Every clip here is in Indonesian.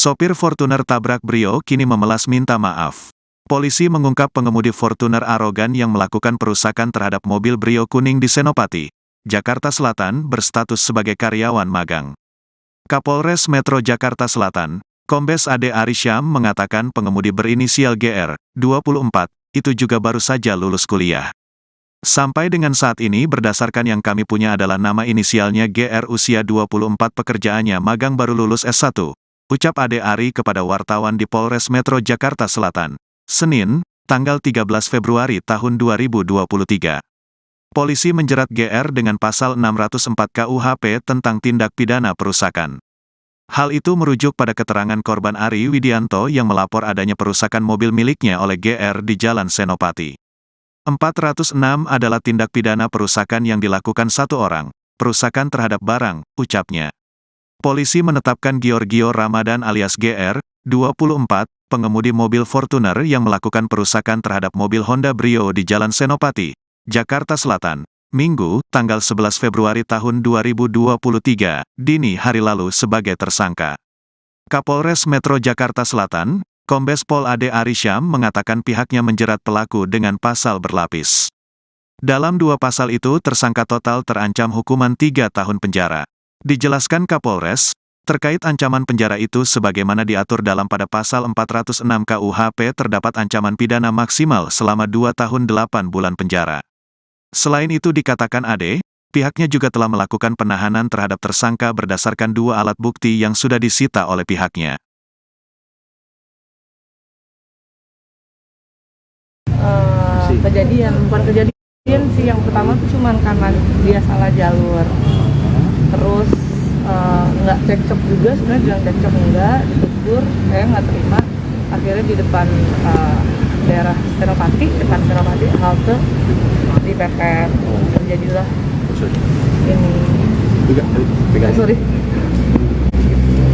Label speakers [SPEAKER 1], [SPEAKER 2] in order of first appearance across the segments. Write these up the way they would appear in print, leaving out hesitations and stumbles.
[SPEAKER 1] Sopir Fortuner tabrak Brio kini memelas minta maaf. Polisi mengungkap pengemudi Fortuner arogan yang melakukan perusakan terhadap mobil Brio kuning di Senopati, Jakarta Selatan berstatus sebagai karyawan magang. Kapolres Metro Jakarta Selatan, Kombes Ade Arisyam mengatakan pengemudi berinisial GR, 24, itu juga baru saja lulus kuliah. Sampai dengan saat ini berdasarkan yang kami punya adalah nama inisialnya GR usia 24 pekerjaannya magang baru lulus S1. Ucap Ade Ari kepada wartawan di Polres Metro Jakarta Selatan, Senin, tanggal 13 Februari tahun 2023. Polisi menjerat GR dengan pasal 604 KUHP tentang tindak pidana perusakan. Hal itu merujuk pada keterangan korban Ari Widianto yang melapor adanya perusakan mobil miliknya oleh GR di Jalan Senopati. 406 adalah tindak pidana perusakan yang dilakukan satu orang, perusakan terhadap barang, ucapnya. Polisi menetapkan Giorgio Ramadan alias GR, 24, pengemudi mobil Fortuner yang melakukan perusakan terhadap mobil Honda Brio di Jalan Senopati, Jakarta Selatan, Minggu, tanggal 11 Februari tahun 2023, dini hari lalu sebagai tersangka. Kapolres Metro Jakarta Selatan, Kombes Pol Ade Arisyam mengatakan pihaknya menjerat pelaku dengan pasal berlapis. Dalam dua pasal itu tersangka total terancam hukuman 3 tahun penjara. Dijelaskan Kapolres, terkait ancaman penjara itu sebagaimana diatur dalam pada pasal 406 KUHP terdapat ancaman pidana maksimal selama 2 tahun 8 bulan penjara. Selain itu dikatakan Ade, pihaknya juga telah melakukan penahanan terhadap tersangka berdasarkan 2 alat bukti yang sudah disita oleh pihaknya.
[SPEAKER 2] Bukan kejadian sih, yang pertama tuh cuman karena dia salah jalur. Terus nggak cekcok juga, sebenarnya bilang cekcok enggak, ditegur, saya nggak terima. Akhirnya di depan daerah Senopati, halte di pepet, terjadilah ini. Sorry.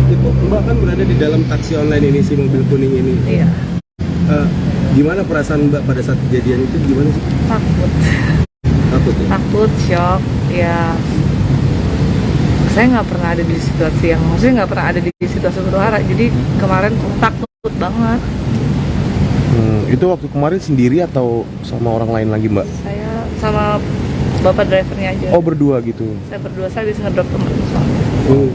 [SPEAKER 3] Itu Mbak kan berada di dalam taksi online ini, si mobil kuning ini.
[SPEAKER 2] Iya.
[SPEAKER 3] Gimana perasaan Mbak pada saat kejadian itu, gimana sih?
[SPEAKER 2] Takut.
[SPEAKER 3] Takut ya?
[SPEAKER 2] Takut, shock, ya. Saya nggak pernah ada di situasi yang, maksudnya nggak pernah ada di situasi berhara, jadi kemarin takut banget.
[SPEAKER 4] Itu waktu kemarin sendiri atau sama orang lain lagi, Mbak?
[SPEAKER 2] Saya sama bapak drivernya aja.
[SPEAKER 4] Oh, berdua gitu?
[SPEAKER 2] Saya berdua, saya habis ngedrop teman.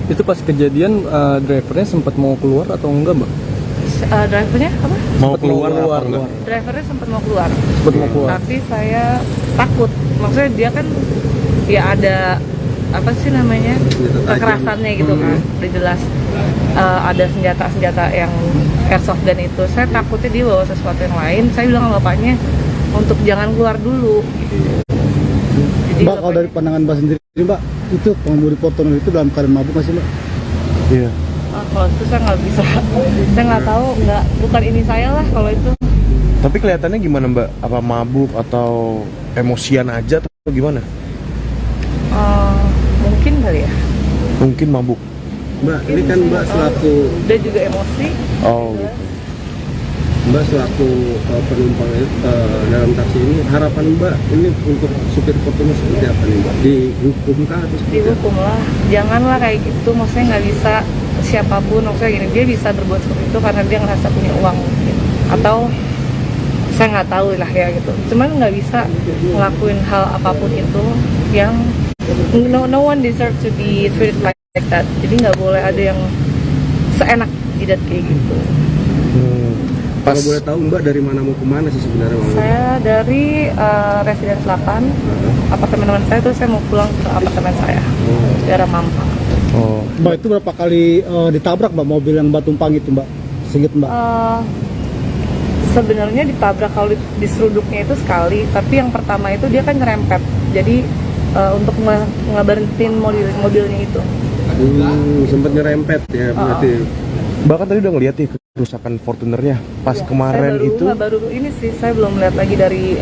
[SPEAKER 5] Itu pas kejadian drivernya sempat mau keluar atau enggak, Mbak?
[SPEAKER 2] Drivernya apa?
[SPEAKER 4] Mau keluar.
[SPEAKER 2] Drivernya sempat mau keluar.
[SPEAKER 5] Tapi
[SPEAKER 2] saya takut, maksudnya dia kan ya ada apa sih namanya kekerasannya gitu kan, udah jelas ada senjata yang airsoft gun itu. Saya takutnya dia bawa sesuatu yang lain. Saya bilang sama bapaknya untuk jangan keluar dulu. Jadi,
[SPEAKER 6] Mbak, kalau dari pandangan Mbak sendiri, Mbak, itu pengemudi Fortuner itu dalam keadaan mabuk nggak sih, Mbak?
[SPEAKER 4] Iya.
[SPEAKER 2] Kalau itu saya nggak bisa, saya nggak tahu, bukan ini saya lah kalau itu.
[SPEAKER 4] Tapi kelihatannya gimana, Mbak? Apa mabuk atau emosian aja atau gimana?
[SPEAKER 2] Mungkin kali ya.
[SPEAKER 4] Mungkin mabuk.
[SPEAKER 3] Mbak, ini kan Mbak selaku...
[SPEAKER 2] Dia juga emosi.
[SPEAKER 4] Oh, gitu.
[SPEAKER 3] Mbak selaku penumpang dalam taksi ini, harapan Mbak ini untuk supir Fortuner seperti apa nih, Mbak? Dihukum kah atau seperti apa?
[SPEAKER 2] Dihukum lah, janganlah kayak gitu. Maksudnya nggak bisa siapapun, maksudnya gini, dia bisa berbuat seperti itu karena dia ngerasa punya uang gitu. Atau saya nggak tahu lah ya gitu. Cuman nggak bisa ngelakuin hal apapun itu yang no one deserve to be treated like that. Jadi nggak boleh ada yang seenak jidat kayak gitu.
[SPEAKER 3] Kalau boleh tahu Mbak dari mana mau kemana sih sebenarnya?
[SPEAKER 2] Saya dari Residence 8, apartemen teman saya, terus saya mau pulang ke apartemen saya, daerah Mampang.
[SPEAKER 4] Oh.
[SPEAKER 6] Mbak, itu berapa kali ditabrak, Mbak, mobil yang Mbak tumpangi itu, Mbak? Seinget Mbak?
[SPEAKER 2] Sebenarnya ditabrak kalau diseruduknya itu sekali, tapi yang pertama itu dia kan nyerempet, jadi untuk ngeberhentiin mobilnya itu.
[SPEAKER 3] Sempat nyerempet ya berarti.
[SPEAKER 4] Bahkan tadi udah ngeliat nih kerusakan Fortunernya pas
[SPEAKER 2] Ya,
[SPEAKER 4] kemarin
[SPEAKER 2] baru ini sih, saya belum lihat lagi dari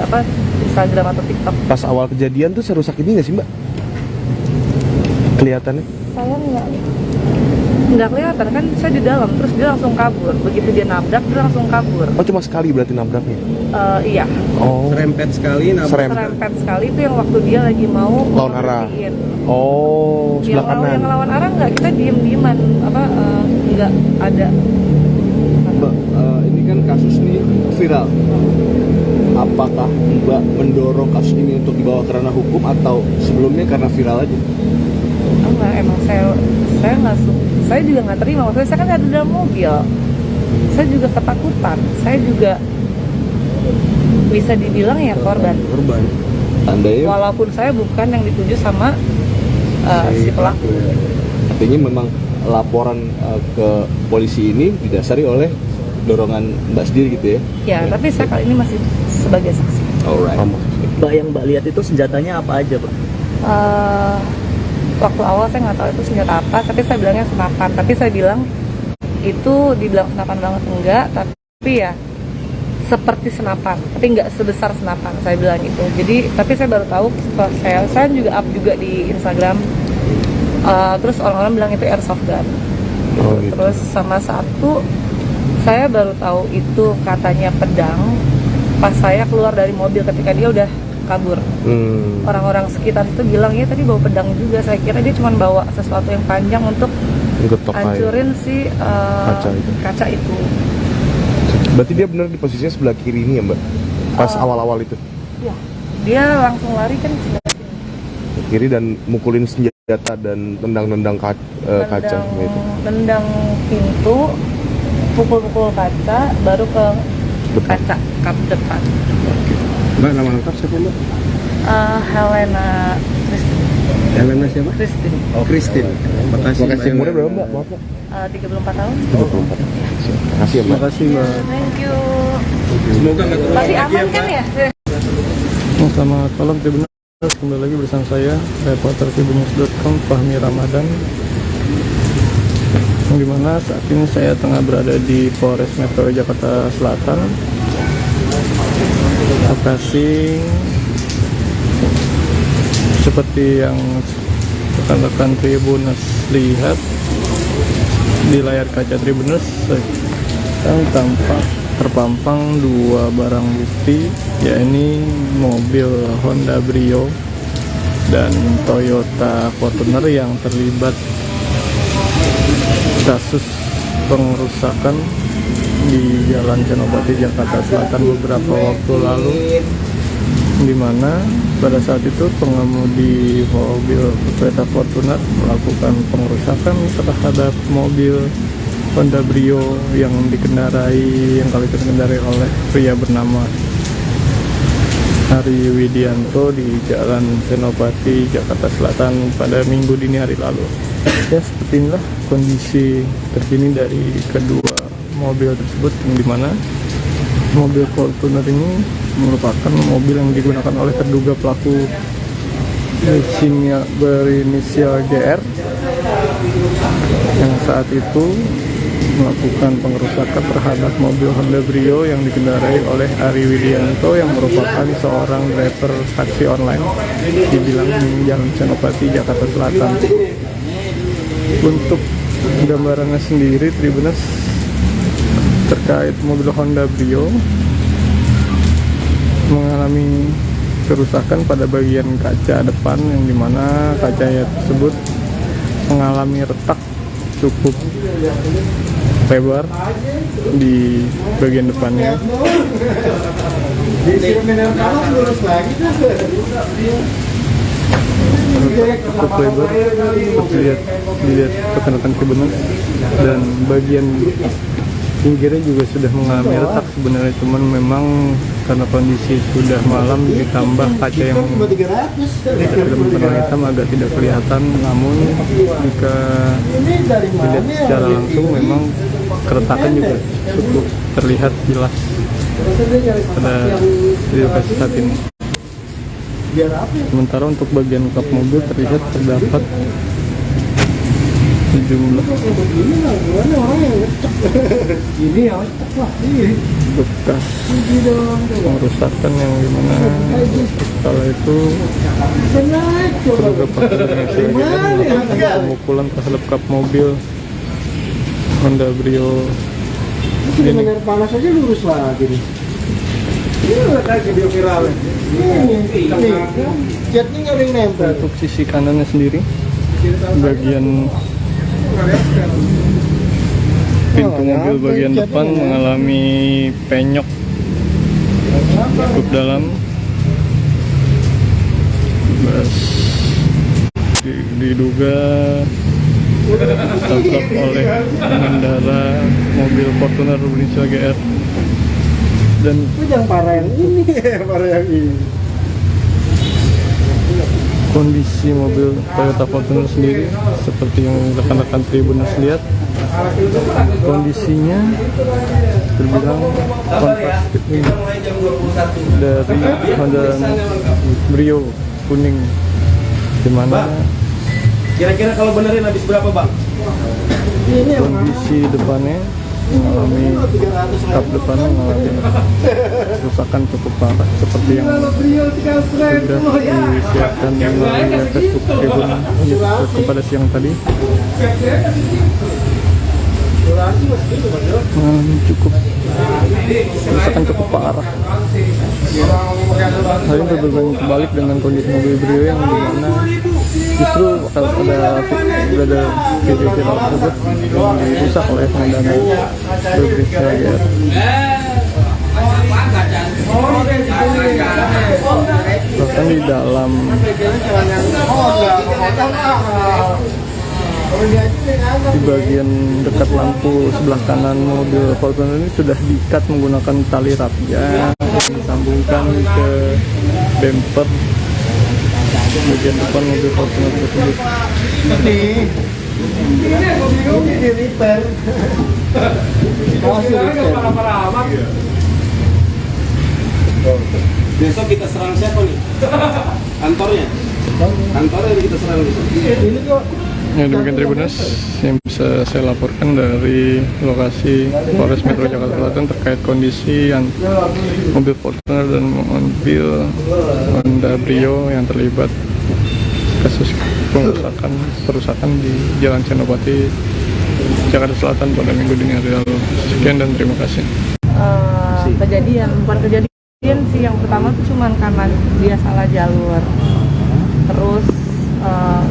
[SPEAKER 2] Instagram atau TikTok.
[SPEAKER 4] pas awal kejadian tuh serusak ini nggak sih, Mbak? Kelihatannya?
[SPEAKER 2] Saya nggak kelihatan kan, saya di dalam, terus dia langsung kabur. Begitu dia nabrak, dia langsung kabur.
[SPEAKER 4] Oh, cuma sekali berarti nabraknya?
[SPEAKER 2] Iya,
[SPEAKER 4] Oh,
[SPEAKER 3] Serempet sekali,
[SPEAKER 2] serempet sekali itu yang waktu dia lagi mau
[SPEAKER 4] Lawan arah.
[SPEAKER 2] berhentiin.
[SPEAKER 4] Oh, sebelah kanan.
[SPEAKER 2] Yang lawan arah nggak, kita diem-dieman, nggak ada.
[SPEAKER 7] Mbak, ini kan kasus ini viral. Apakah Mbak mendorong kasus ini untuk dibawa ke ranah hukum atau sebelumnya karena viral aja?
[SPEAKER 2] Enggak, emang saya nggak saya juga nggak terima. Maksudnya saya kan ada dalam mobil, saya juga ketakutan, saya juga bisa dibilang ya korban.
[SPEAKER 7] Tandanya
[SPEAKER 2] Walaupun saya bukan yang dituju sama si pelaku.
[SPEAKER 7] artinya memang laporan ke polisi ini didasari oleh dorongan Mbak sendiri gitu ya?
[SPEAKER 2] Ya, tapi saya kali ini masih sebagai saksi.
[SPEAKER 7] Alright.
[SPEAKER 8] Mbak, yang Mbak lihat itu senjatanya apa aja, Pak?
[SPEAKER 2] Waktu awal saya nggak tahu itu senjata apa, tapi saya bilangnya senapan. Tapi saya bilang itu dibilang senapan banget enggak, tapi ya seperti senapan, tapi nggak sebesar senapan, saya bilang gitu. Jadi, tapi saya baru tahu setelah saya juga up juga di Instagram. Terus orang-orang bilang itu airsoft gun.
[SPEAKER 4] Oh, gitu.
[SPEAKER 2] Terus sama satu, saya baru tahu itu katanya pedang pas saya keluar dari mobil ketika dia udah kabur. Orang-orang sekitar itu bilang ya tadi bawa pedang juga. Saya kira dia cuma bawa sesuatu yang panjang untuk
[SPEAKER 4] Getok aja.
[SPEAKER 2] hancurin si kaca itu.
[SPEAKER 4] Berarti dia benar di posisinya sebelah kiri ini ya, Mbak? Pas awal-awal itu?
[SPEAKER 2] Ya, dia langsung lari kan
[SPEAKER 4] Kiri dan mukulin senjata dan tendang-tendang kaca gitu.
[SPEAKER 2] Nendang pintu, pukul-pukul kaca, baru ke
[SPEAKER 4] Depan.
[SPEAKER 2] kaca kap depan.
[SPEAKER 3] Mbak, nama lengkap siapa Mbak?
[SPEAKER 2] Helena
[SPEAKER 3] Helena siapa?
[SPEAKER 2] Christine,
[SPEAKER 3] Oh, Christine. Makasih.
[SPEAKER 4] Makasih. Umurnya berapa, Mbak? Maaf, Mbak.
[SPEAKER 2] 34 tahun.
[SPEAKER 4] 34. Makasih ya, Mbak.
[SPEAKER 5] Makasih, Mbak.
[SPEAKER 2] Thank you.
[SPEAKER 3] Semoga nggak terulang
[SPEAKER 2] Masih
[SPEAKER 3] lagi ya
[SPEAKER 2] aman kan
[SPEAKER 3] Mbak.
[SPEAKER 2] ya?
[SPEAKER 5] Selamat malam Tribuners, kembali lagi bersama saya reporter tribunnews.com Fahmi Ramadan, yang dimana saat ini saya tengah berada di Polres Metro Jakarta Selatan, lokasi seperti yang rekan-rekan Tribuners lihat di layar kaca Tribuners. Tampak terpampang dua barang bukti, yakni mobil Honda Brio dan Toyota Fortuner yang terlibat kasus pengerusakan di Jalan Senopati Jakarta Selatan beberapa waktu lalu, di mana pada saat itu pengemudi mobil Toyota Fortuner melakukan pengerusakan terhadap mobil Honda Brio yang kali itu dikendarai oleh pria bernama Ari Widianto di Jalan Senopati Jakarta Selatan pada Minggu dini hari lalu. Ya, seperti inilah kondisi terkini dari kedua mobil tersebut, yang dimana mobil Fortuner ini merupakan mobil yang digunakan oleh terduga pelaku berinisial GR yang saat itu melakukan pengerusakan terhadap mobil Honda Brio yang dikendarai oleh Ari Widianto yang merupakan seorang driver taksi online di Bilang Jalan Senopati Jakarta Selatan. Untuk gambarannya sendiri, Tribuners, terkait mobil Honda Brio mengalami kerusakan pada bagian kaca depan, yang dimana kacanya tersebut mengalami retak cukup lebar di bagian depannya. Cukup lebar, dilihat rekan-rekan Tribuners, dan bagian pinggirnya juga sudah mengalami retak sebenarnya, cuman memang karena kondisi sudah malam ditambah kaca yang berwarna hitam agak tidak kelihatan. Namun jika dilihat secara langsung memang keretakan juga cukup terlihat jelas pada lokasi saat ini. Sementara untuk bagian kap mobil terlihat terdapat sejumlah bekas pengerusakan, yang dimana kala itu terduga pelaku berinisial GR melakukan pemukulan terhadap kap mobil Honda Brio
[SPEAKER 6] Ini benar panas aja lurus lagi nih. Ini udah kayak video viral. Ini catnya nggak ada yang nempel.
[SPEAKER 5] untuk sisi kanannya sendiri, bagian pintu mobil bagian depan mengalami penyok cukup dalam. Diduga ditabrak oleh pengendara mobil Fortuner berinisial GR, dan
[SPEAKER 6] Itu yang parah yang ini, parah yang ini.
[SPEAKER 5] kondisi mobil Toyota Fortuner sendiri seperti yang rekan-rekan Tribuners lihat, kondisinya terbilang kontrastif dari Honda Brio kuning, dimana
[SPEAKER 3] Kira-kira kalau benerin habis berapa bang?
[SPEAKER 5] kondisi depannya mengalami kap depannya mengalami kerusakan cukup parah seperti yang sudah disiarkan melalui Facebook Tribun kepada siang tadi. Kerusakan cukup parah. Hal ini berbanding terbalik dengan kondisi mobil Brio yang dimana justru ada video viral tersebut yang dirusak oleh pengendara berinisial GR. Bahkan di dalam di bagian dekat lampu sebelah kanan mobil Fortuner ini sudah diikat menggunakan tali rapia yang disambungkan ke bumper bagian depan mobil Fortuner tersebut.
[SPEAKER 6] Ini repair. Masih repair.
[SPEAKER 3] Besok kita serang siapa nih? Kantornya? Kantornya kita serang besok.
[SPEAKER 6] Ini kok
[SPEAKER 5] Ya, demikian Tribuners yang bisa saya laporkan dari lokasi Polres Metro Jakarta Selatan terkait kondisi yang mobil Fortuner dan mobil Honda Brio yang terlibat kasus perusakan di Jalan Senopati, Jakarta Selatan pada minggu dini hari lalu. Sekian dan terima kasih.
[SPEAKER 2] Bukan kejadian sih, yang pertama tuh cuman karena dia salah jalur, terus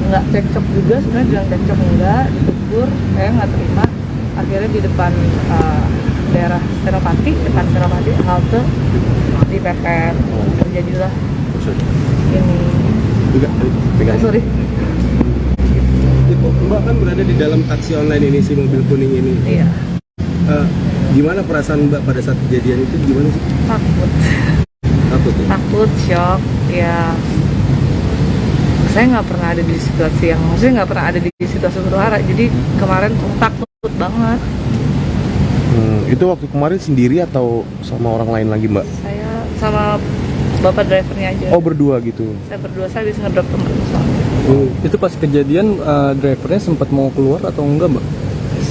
[SPEAKER 2] nggak cekcok juga, sebenarnya bilang cekcok enggak, ditegur, saya nggak terima, akhirnya di depan daerah Senopati, depan Senopati halte dipepet, terjadilah ini. Sorry.
[SPEAKER 3] Mbak kan berada di dalam taksi online ini, si mobil kuning ini.
[SPEAKER 2] Iya.
[SPEAKER 3] Gimana perasaan Mbak pada saat kejadian itu? Gimana sih?
[SPEAKER 2] Takut.
[SPEAKER 3] Takut ya?
[SPEAKER 2] Takut, shock, ya. Saya nggak pernah ada di situasi yang, maksudnya nggak pernah ada di situasi berhara, jadi kemarin takut banget.
[SPEAKER 4] Itu waktu kemarin sendiri atau sama orang lain lagi, Mbak?
[SPEAKER 2] Saya sama bapak drivernya aja.
[SPEAKER 4] Oh, berdua gitu.
[SPEAKER 2] Saya berdua, saya bisa ngedrop temen soalnya.
[SPEAKER 5] Itu pas kejadian drivernya sempat mau keluar atau enggak, Mbak?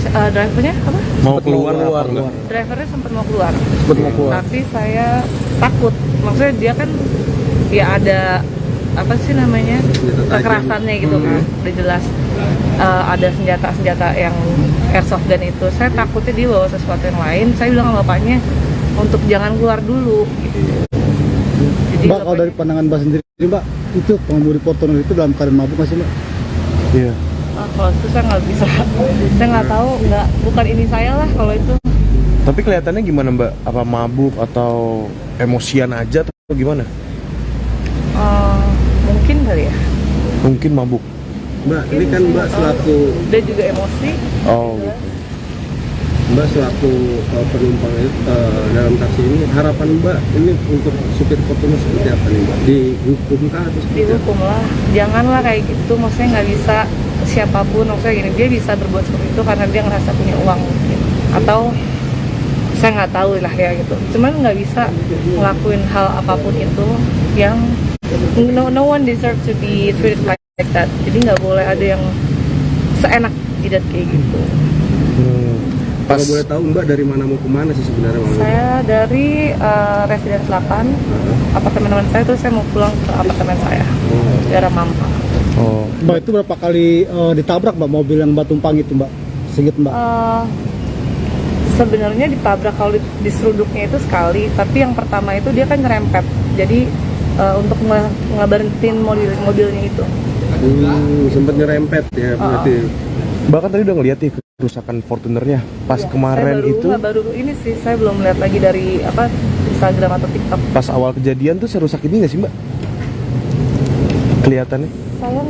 [SPEAKER 2] Drivernya apa?
[SPEAKER 4] Mau keluar apa enggak?
[SPEAKER 2] Drivernya sempat mau keluar.
[SPEAKER 5] Tapi
[SPEAKER 2] Tapi saya takut, maksudnya dia kan ya ada apa sih namanya kekerasannya gitu kan, udah jelas ada senjata yang airsoft gun itu. Saya takutnya dia bawa sesuatu yang lain. Saya bilang sama bapaknya untuk jangan keluar dulu gitu. Jadi
[SPEAKER 6] Mbak, kalau dari pandangan Mbak sendiri, Mbak, itu pengemudi Fortuner itu dalam keadaan mabuk nggak sih, Mbak?
[SPEAKER 4] Iya.
[SPEAKER 2] kalau itu saya nggak bisa, saya nggak tahu, bukan ini saya lah kalau itu.
[SPEAKER 4] Tapi kelihatannya gimana, Mbak? Apa mabuk atau emosian aja atau gimana?
[SPEAKER 2] Mungkin kali ya.
[SPEAKER 4] Mungkin mabuk.
[SPEAKER 3] Mbak, ini kan Mbak selaku
[SPEAKER 2] Dia juga emosi.
[SPEAKER 4] Oh, gitu.
[SPEAKER 3] Mbak selaku penumpang dalam taksi ini, harapan Mbak ini untuk supir Fortuner seperti apa nih Mbak? Dihukum kah atau seperti apa?
[SPEAKER 2] Dihukum lah, janganlah kayak gitu. Maksudnya nggak bisa siapapun, maksudnya gini, dia bisa berbuat seperti itu karena dia ngerasa punya uang mungkin, atau saya nggak tahu lah ya gitu. Cuman nggak bisa ngelakuin hal apapun itu yang no one deserve to be treated like that. Jadi nggak boleh ada yang seenak jidat kayak gitu.
[SPEAKER 3] Kalau boleh tahu Mbak dari mana mau kemana sih sebenarnya?
[SPEAKER 2] Saya dari Residen Selatan, apartemen teman saya, terus saya mau pulang ke apartemen saya, daerah Mampang.
[SPEAKER 4] Oh.
[SPEAKER 6] Mbak, itu berapa kali ditabrak, Mbak, mobil yang Mbak tumpang itu, Mbak? Sedikit, Mbak.
[SPEAKER 2] Sebenarnya ditabrak kalau di seruduknya itu sekali, tapi yang pertama itu dia kan nyerempet. Jadi untuk ngeberhentiin mobilnya itu.
[SPEAKER 3] Sempet nyerempet ya berarti.
[SPEAKER 4] Bahkan tadi udah ngeliat nih kerusakan Fortunernya pas kemarin
[SPEAKER 2] Saya baru ini sih, saya belum lihat lagi dari Instagram atau TikTok.
[SPEAKER 4] pas awal kejadian tuh serusak ini nggak sih mbak? Kelihatannya?
[SPEAKER 2] Saya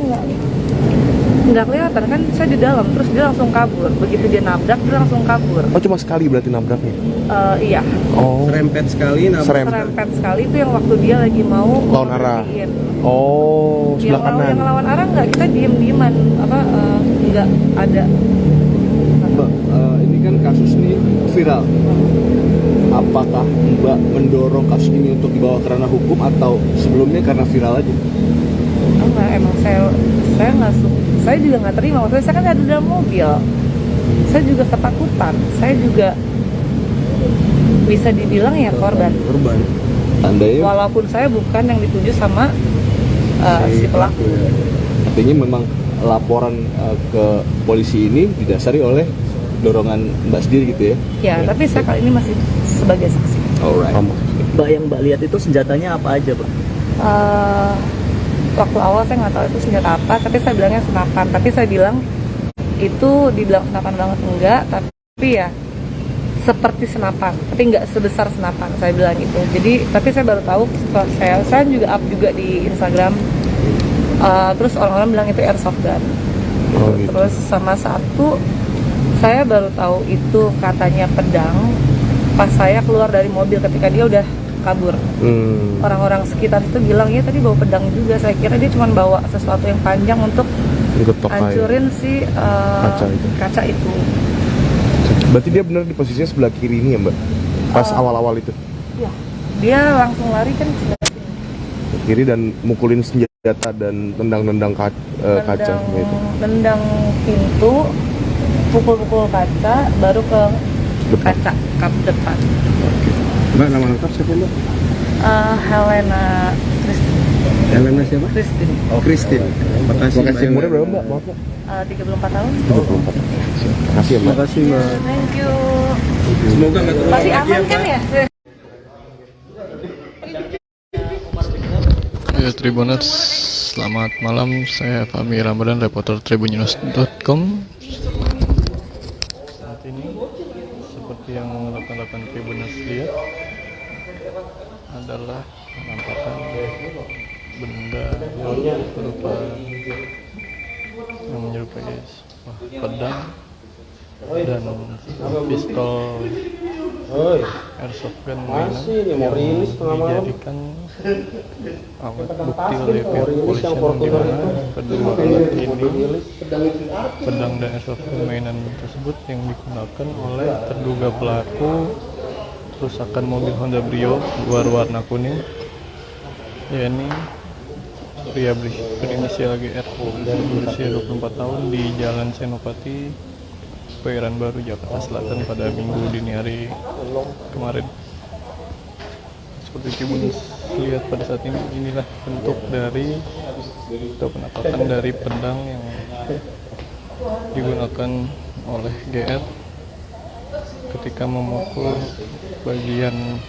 [SPEAKER 2] nggak kelihatan kan, saya di dalam, terus dia langsung kabur. Begitu dia nabrak, dia langsung kabur.
[SPEAKER 4] Oh cuma sekali berarti nabraknya?
[SPEAKER 2] Iya.
[SPEAKER 4] Oh.
[SPEAKER 3] Serempet sekali
[SPEAKER 2] Serempet sekali itu yang waktu dia lagi mau
[SPEAKER 4] Lawan arah.
[SPEAKER 2] berhentiin.
[SPEAKER 4] Oh sebelah kanan.
[SPEAKER 2] Yang lawan arah nggak, kita diem-dieman, nggak ada.
[SPEAKER 7] Mbak, ini kan kasus ini viral. Apakah Mbak mendorong kasus ini untuk dibawa ke ranah hukum atau sebelumnya karena viral aja?
[SPEAKER 2] Enggak, emang saya nggak suka. Saya juga nggak terima. Maksudnya saya kan ada di dalam mobil. Saya juga ketakutan. Saya juga bisa dibilang ya korban.
[SPEAKER 7] Tandanya
[SPEAKER 2] Walaupun saya bukan yang dituju sama si pelaku.
[SPEAKER 7] artinya memang laporan ke polisi ini didasari oleh dorongan Mbak sendiri gitu ya?
[SPEAKER 2] Ya, tapi saya kali ini masih sebagai saksi.
[SPEAKER 7] Alright.
[SPEAKER 8] Mbak yang Mbak lihat itu senjatanya apa aja, Pak?
[SPEAKER 2] Waktu awal saya nggak tahu itu senjata apa, tapi saya bilangnya senapan. Tapi saya bilang itu dibilang senapan banget enggak, tapi ya seperti senapan, tapi nggak sebesar senapan, saya bilang gitu. Jadi, tapi saya baru tahu setelah saya juga up juga di Instagram. Terus orang-orang bilang itu airsoft gun.
[SPEAKER 4] Oh, gitu.
[SPEAKER 2] Terus sama satu, saya baru tahu itu katanya pedang. Pas saya keluar dari mobil ketika dia udah kabur. Orang-orang sekitar itu bilang ya tadi bawa pedang juga. Saya kira dia cuma bawa sesuatu yang panjang untuk hancurin si kaca itu.
[SPEAKER 4] Berarti dia benar di posisinya sebelah kiri ini ya mbak? Pas awal-awal itu?
[SPEAKER 2] Iya. Dia langsung lari kan sebelah
[SPEAKER 4] kiri dan mukulin senjata dan tendang-tendang kaca gitu.
[SPEAKER 2] Tendang pintu, pukul-pukul kaca, baru ke
[SPEAKER 4] Depan.
[SPEAKER 2] kaca kap depan.
[SPEAKER 3] Mbak, nama lengkap siapa mbak?
[SPEAKER 2] Helena Christine.
[SPEAKER 3] Helena siapa?
[SPEAKER 2] Christine.
[SPEAKER 3] Oh, Christine. Makasih
[SPEAKER 4] Makasih. Umurnya berapa mbak? Maaf mbak.
[SPEAKER 2] 34 tahun.
[SPEAKER 4] 24. Makasih ya mbak.
[SPEAKER 3] Makasih mbak.
[SPEAKER 2] Thank you.
[SPEAKER 3] Semoga nggak terulang
[SPEAKER 2] Masih
[SPEAKER 3] lagi
[SPEAKER 2] aman
[SPEAKER 3] ya
[SPEAKER 2] kan
[SPEAKER 3] mbak.
[SPEAKER 2] ya?
[SPEAKER 5] Ya Tribuners, selamat malam. Saya Fahmi Ramadan, reporter tribunnews.com. Saat ini, seperti yang rekan-rekan Tribuners lihat, adalah penampakan benda yang berupa yang menyerupai sebuah pedang dan pistol airsoft gun mainan yang dijadikan alat bukti oleh pihak kepolisian, di mana kedua alat ini, pedang dan airsoft gun mainan tersebut yang digunakan oleh terduga pelaku perusakan mobil Honda Brio berwarna kuning, yakni pria berinisial GR berusia 24 tahun di Jalan Senopati, Kebayoran Baru, Jakarta Selatan pada Minggu dini hari kemarin. Seperti Tribunnews lihat pada saat ini, inilah bentuk dari atau penampakan dari pedang yang digunakan oleh GR ketika memukul bagian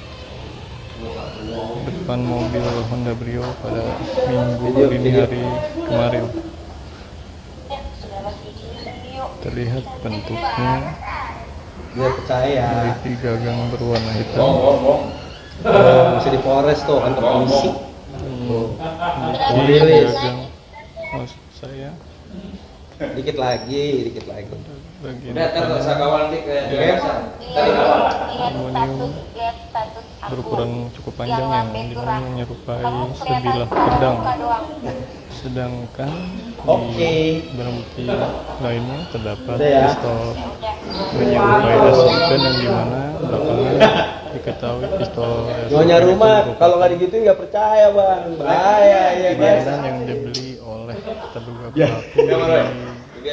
[SPEAKER 5] depan mobil Honda Brio pada Minggu dini hari kemarin. Terlihat bentuknya memiliki gagang berwarna hitam.
[SPEAKER 3] Masih di Polres tuh, kantor polisi.
[SPEAKER 5] Memiliki gagang, maksud saya,
[SPEAKER 3] Dikit lagi.
[SPEAKER 5] bagian aluminium berukuran cukup panjang yang dimana menyerupai sebilah pedang. Sedangkan di barang bukti lainnya terdapat pistol menyerupai airsoft gun yang dimana belakangan diketahui pistol
[SPEAKER 6] Nyonya rumah kalau nggak digituin nggak percaya bang, bahaya ya guys.
[SPEAKER 5] mainan yang dibeli oleh terduga pelaku di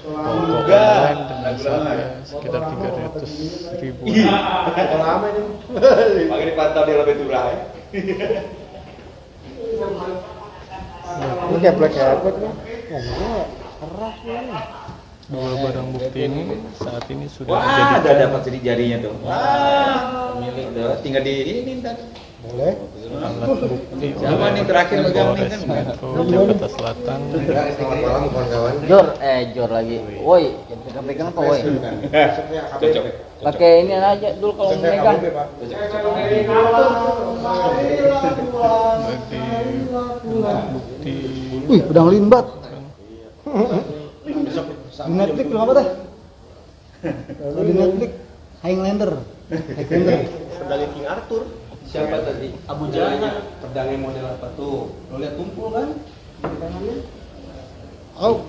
[SPEAKER 5] toko online dengan harga sekitar 300.000.
[SPEAKER 6] Lama ini. Pakai dipantau di lebih durah. Ini kayak black headband kan? Keras ini.
[SPEAKER 5] dua barang bukti ini saat ini sudah
[SPEAKER 9] Wah,
[SPEAKER 5] dijadikan
[SPEAKER 9] udah dapat sidik jarinya tuh. Wah, pemilik tuh. Tinggal di ini ntar.
[SPEAKER 6] Boleh.
[SPEAKER 5] alat bukti
[SPEAKER 9] Siapa nih terakhir megang nih kan?
[SPEAKER 5] Polres Metro Jakarta Selatan.
[SPEAKER 8] Jor lagi. Woi, jangan pegang-pegang apa woi?
[SPEAKER 9] Cocok.
[SPEAKER 8] Pakai ini aja dulu kalau mau megang.
[SPEAKER 5] Bagi alat bukti
[SPEAKER 6] Wih, pedang limbat. Di Netflix belum apa teh? Kalau di Netflix, Highlander.
[SPEAKER 3] Pedangnya King Arthur.
[SPEAKER 9] Siapa tadi?
[SPEAKER 8] Abu Jahal.
[SPEAKER 3] Pedangnya model apa tuh? Lo lihat tumpul kan? Di tangannya.
[SPEAKER 6] Oh,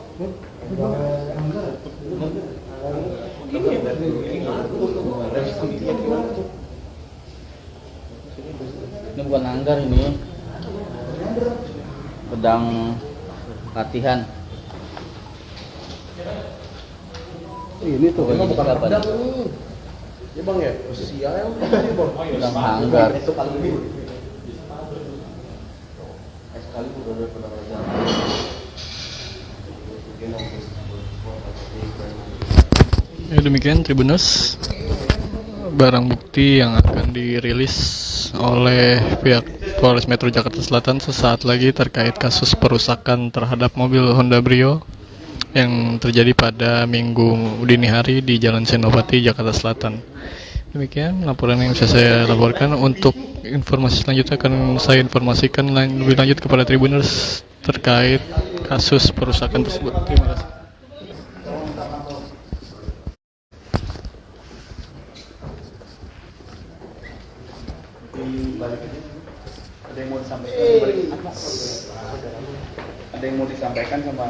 [SPEAKER 8] Ini bukan anggar ini. Pedang latihan.
[SPEAKER 6] ini tuh.
[SPEAKER 8] Ini apa nih?
[SPEAKER 3] Ya bang ya, sial.
[SPEAKER 8] Pedang anggar.
[SPEAKER 5] Ya demikian Tribuners, barang bukti yang akan dirilis oleh pihak Polres Metro Jakarta Selatan sesaat lagi terkait kasus perusakan terhadap mobil Honda Brio yang terjadi pada Minggu dini hari di Jalan Senopati, Jakarta Selatan. Demikian laporan yang bisa saya laporkan. Untuk informasi selanjutnya akan saya informasikan lebih lanjut kepada Tribuners terkait kasus perusakan tersebut. Terima kasih.
[SPEAKER 9] Ada yang mau disampaikan sama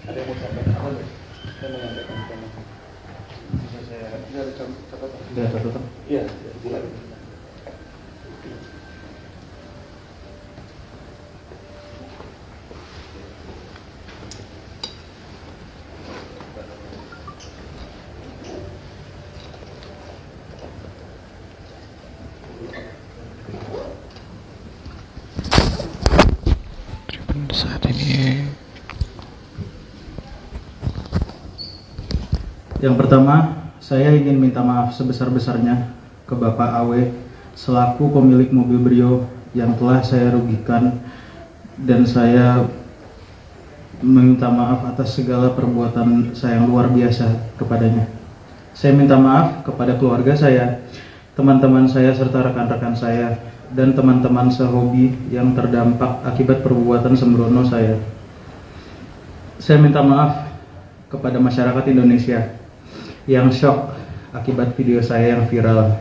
[SPEAKER 9] ada yang mau disampaikan saya menyampaikan sama iya mulai
[SPEAKER 5] Saat ini
[SPEAKER 10] yang pertama, saya ingin minta maaf sebesar-besarnya ke Bapak Awe selaku pemilik mobil Brio yang telah saya rugikan, dan saya meminta maaf atas segala perbuatan saya yang luar biasa kepadanya. Saya minta maaf kepada keluarga saya, teman-teman saya serta rekan-rekan saya, dan teman-teman sehobi yang terdampak akibat perbuatan sembrono saya. Saya minta maaf kepada masyarakat Indonesia yang shock akibat video saya yang viral.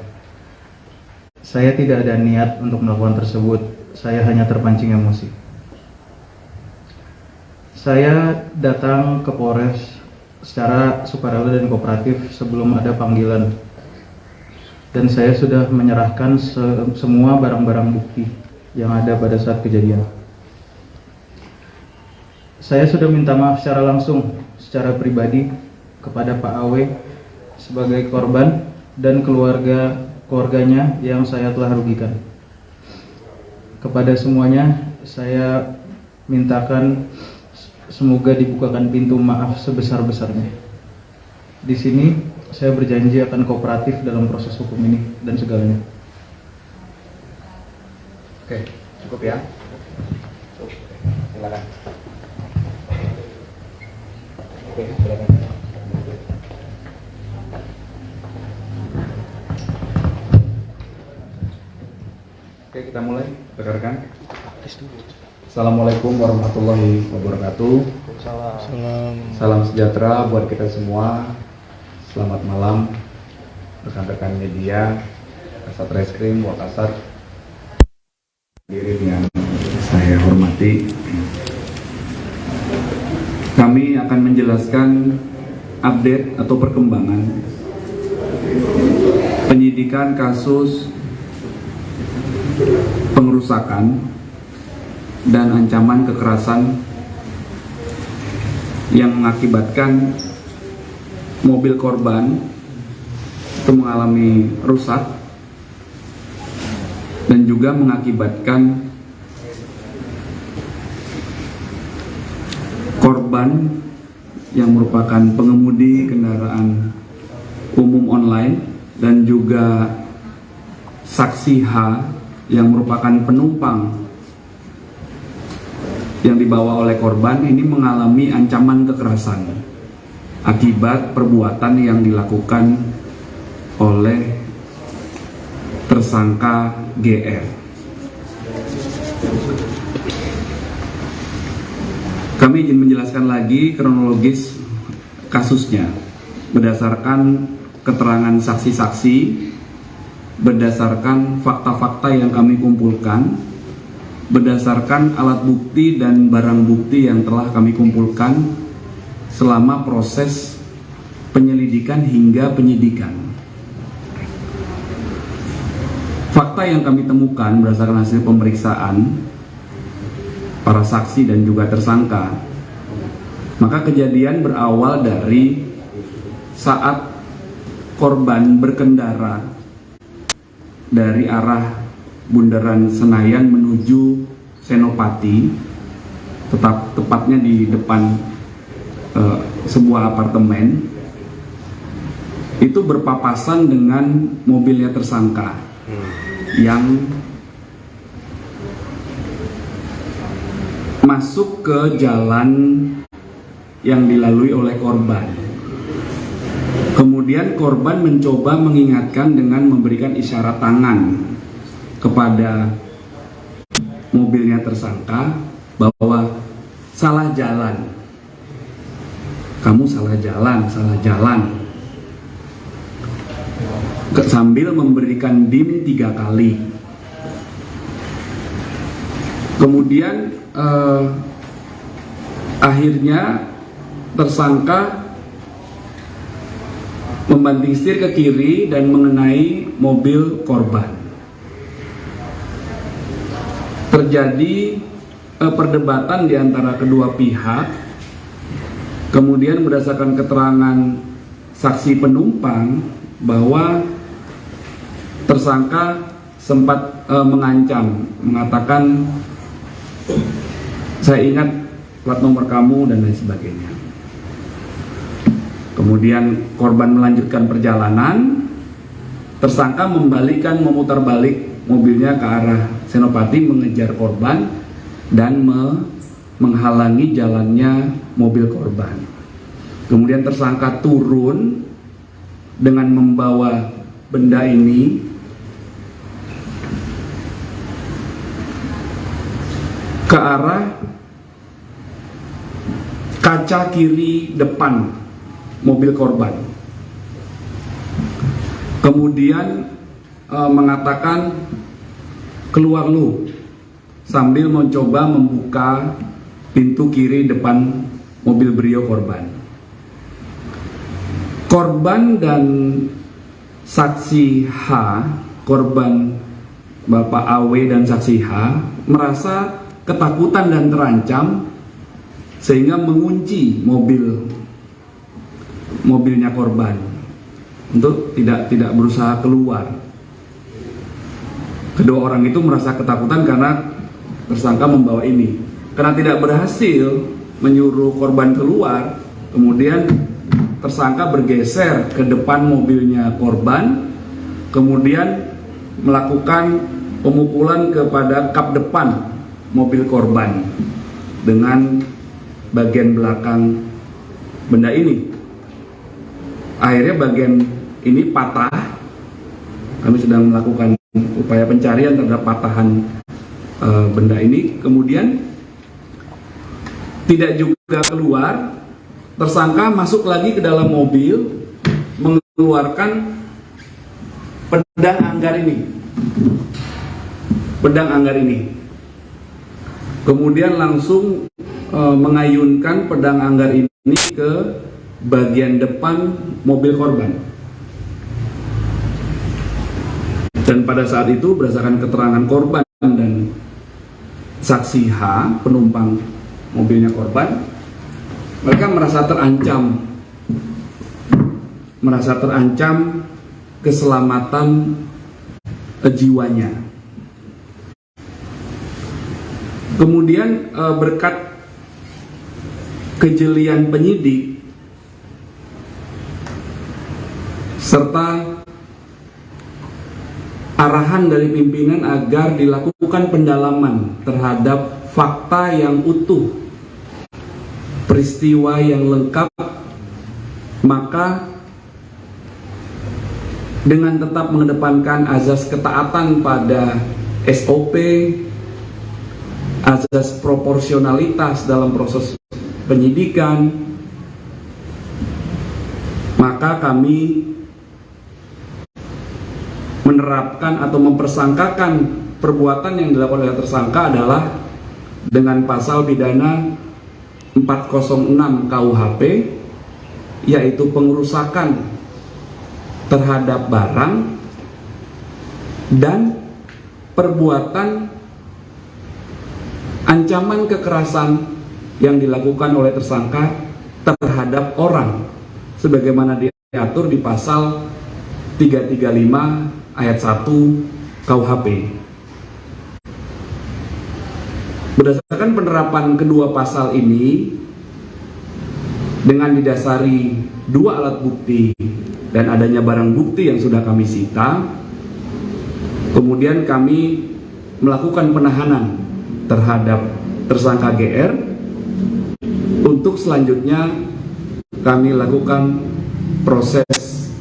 [SPEAKER 10] Saya tidak ada niat untuk melakukan tersebut, saya hanya terpancing emosi. Saya datang ke Polres secara sukarela dan kooperatif sebelum ada panggilan. Dan saya sudah menyerahkan semua barang-barang bukti yang ada pada saat kejadian. Saya sudah minta maaf secara langsung, secara pribadi kepada Pak Awe sebagai korban dan keluarganya yang saya telah rugikan. Kepada semuanya, saya mintakan semoga dibukakan pintu maaf sebesar-besarnya. Di sini saya berjanji akan kooperatif dalam proses hukum ini dan segalanya.
[SPEAKER 9] Oke, cukup ya. Silakan. Oke, silakan. Oke, kita mulai, rekan-rekan. Assalamualaikum warahmatullahi wabarakatuh. Salam sejahtera buat kita semua. Selamat malam rekan-rekan media, Kasatreskrim Makassar. Diri yang saya hormati, kami akan menjelaskan update atau perkembangan penyidikan kasus pengerusakan dan ancaman kekerasan yang mengakibatkan mobil korban itu mengalami rusak dan juga mengakibatkan
[SPEAKER 11] korban yang merupakan pengemudi kendaraan umum online dan juga saksi H yang merupakan penumpang yang dibawa oleh korban ini mengalami ancaman kekerasan akibat perbuatan yang dilakukan oleh tersangka GR. Kami ingin menjelaskan lagi kronologis kasusnya berdasarkan keterangan saksi-saksi, berdasarkan fakta-fakta yang kami kumpulkan, berdasarkan alat bukti dan barang bukti yang telah kami kumpulkan selama proses penyelidikan hingga penyidikan. Fakta yang kami temukan berdasarkan hasil pemeriksaan para saksi dan juga tersangka, maka kejadian berawal dari saat korban berkendara dari arah Bundaran Senayan menuju Senopati, tepatnya di depan sebuah apartemen, itu berpapasan dengan mobilnya tersangka yang masuk ke jalan yang dilalui oleh korban. Kemudian korban mencoba mengingatkan dengan memberikan isyarat tangan kepada mobilnya tersangka bahwa salah jalan, kamu salah jalan, sambil memberikan dim 3 kali. Kemudian akhirnya tersangka membanting setir ke kiri dan mengenai mobil korban. Terjadi perdebatan di antara kedua pihak. Kemudian berdasarkan keterangan saksi penumpang bahwa tersangka sempat mengancam, mengatakan saya ingat plat nomor kamu dan lain sebagainya. Kemudian korban melanjutkan perjalanan, tersangka memutar balik mobilnya ke arah Senopati mengejar korban dan menghalangi jalannya mobil korban. Kemudian tersangka turun dengan membawa benda ini ke arah kaca kiri depan mobil korban. Kemudian mengatakan keluar lu, sambil mencoba membuka pintu kiri depan mobil Brio korban. Korban dan saksi H, korban Bapak AW dan saksi H merasa ketakutan dan terancam sehingga mengunci mobilnya korban untuk tidak berusaha keluar. Kedua orang itu merasa ketakutan karena tersangka membawa ini. Karena tidak berhasil menyuruh korban keluar, kemudian tersangka bergeser ke depan mobilnya korban, kemudian melakukan pemukulan kepada kap depan mobil korban dengan bagian belakang benda ini. Akhirnya bagian ini patah. Kami sedang melakukan upaya pencarian terhadap patahan benda ini. Kemudian tidak juga keluar, tersangka masuk lagi ke dalam mobil, mengeluarkan pedang anggar ini. Kemudian langsung mengayunkan pedang anggar ini ke bagian depan mobil korban. Dan pada saat itu berdasarkan keterangan korban dan saksi H, penumpang mobilnya korban, mereka merasa terancam keselamatan jiwanya. Kemudian berkat kejelian penyidik serta arahan dari pimpinan agar dilakukan pendalaman terhadap fakta yang utuh, peristiwa yang lengkap, maka dengan tetap mengedepankan azas ketaatan pada SOP, azas proporsionalitas dalam proses penyidikan, maka kami menerapkan atau mempersangkakan perbuatan yang dilakukan oleh tersangka adalah dengan pasal pidana 406 KUHP, yaitu pengerusakan terhadap barang dan perbuatan ancaman kekerasan yang dilakukan oleh tersangka terhadap orang sebagaimana diatur di pasal 335 ayat 1 KUHP. Berdasarkan penerapan kedua pasal ini dengan didasari dua alat bukti dan adanya barang bukti yang sudah kami sita, kemudian kami melakukan penahanan terhadap tersangka GR. Untuk selanjutnya kami lakukan proses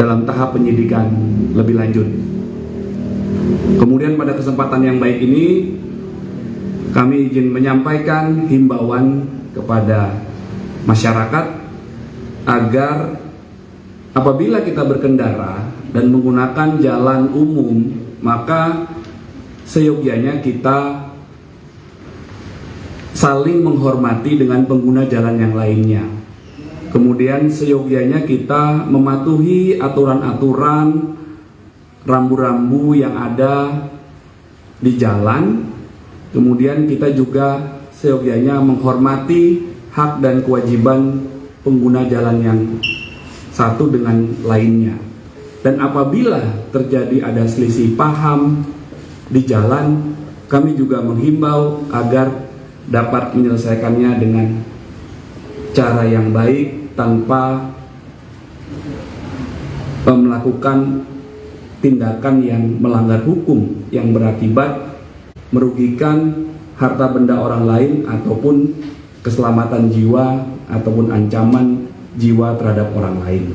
[SPEAKER 11] dalam tahap penyidikan lebih lanjut. Kemudian pada kesempatan yang baik ini kami izin menyampaikan himbauan kepada masyarakat agar apabila kita berkendara dan menggunakan jalan umum, maka seyogyanya kita saling menghormati dengan pengguna jalan yang lainnya. Kemudian seyogyanya kita mematuhi aturan-aturan rambu-rambu yang ada di jalan. Kemudian kita juga seyogyanya menghormati hak dan kewajiban pengguna jalan yang satu dengan lainnya. Dan apabila terjadi ada selisih paham di jalan, kami juga menghimbau agar dapat menyelesaikannya dengan cara yang baik tanpa melakukan tindakan yang melanggar hukum yang berakibat merugikan harta benda orang lain ataupun keselamatan jiwa ataupun ancaman jiwa terhadap orang lain.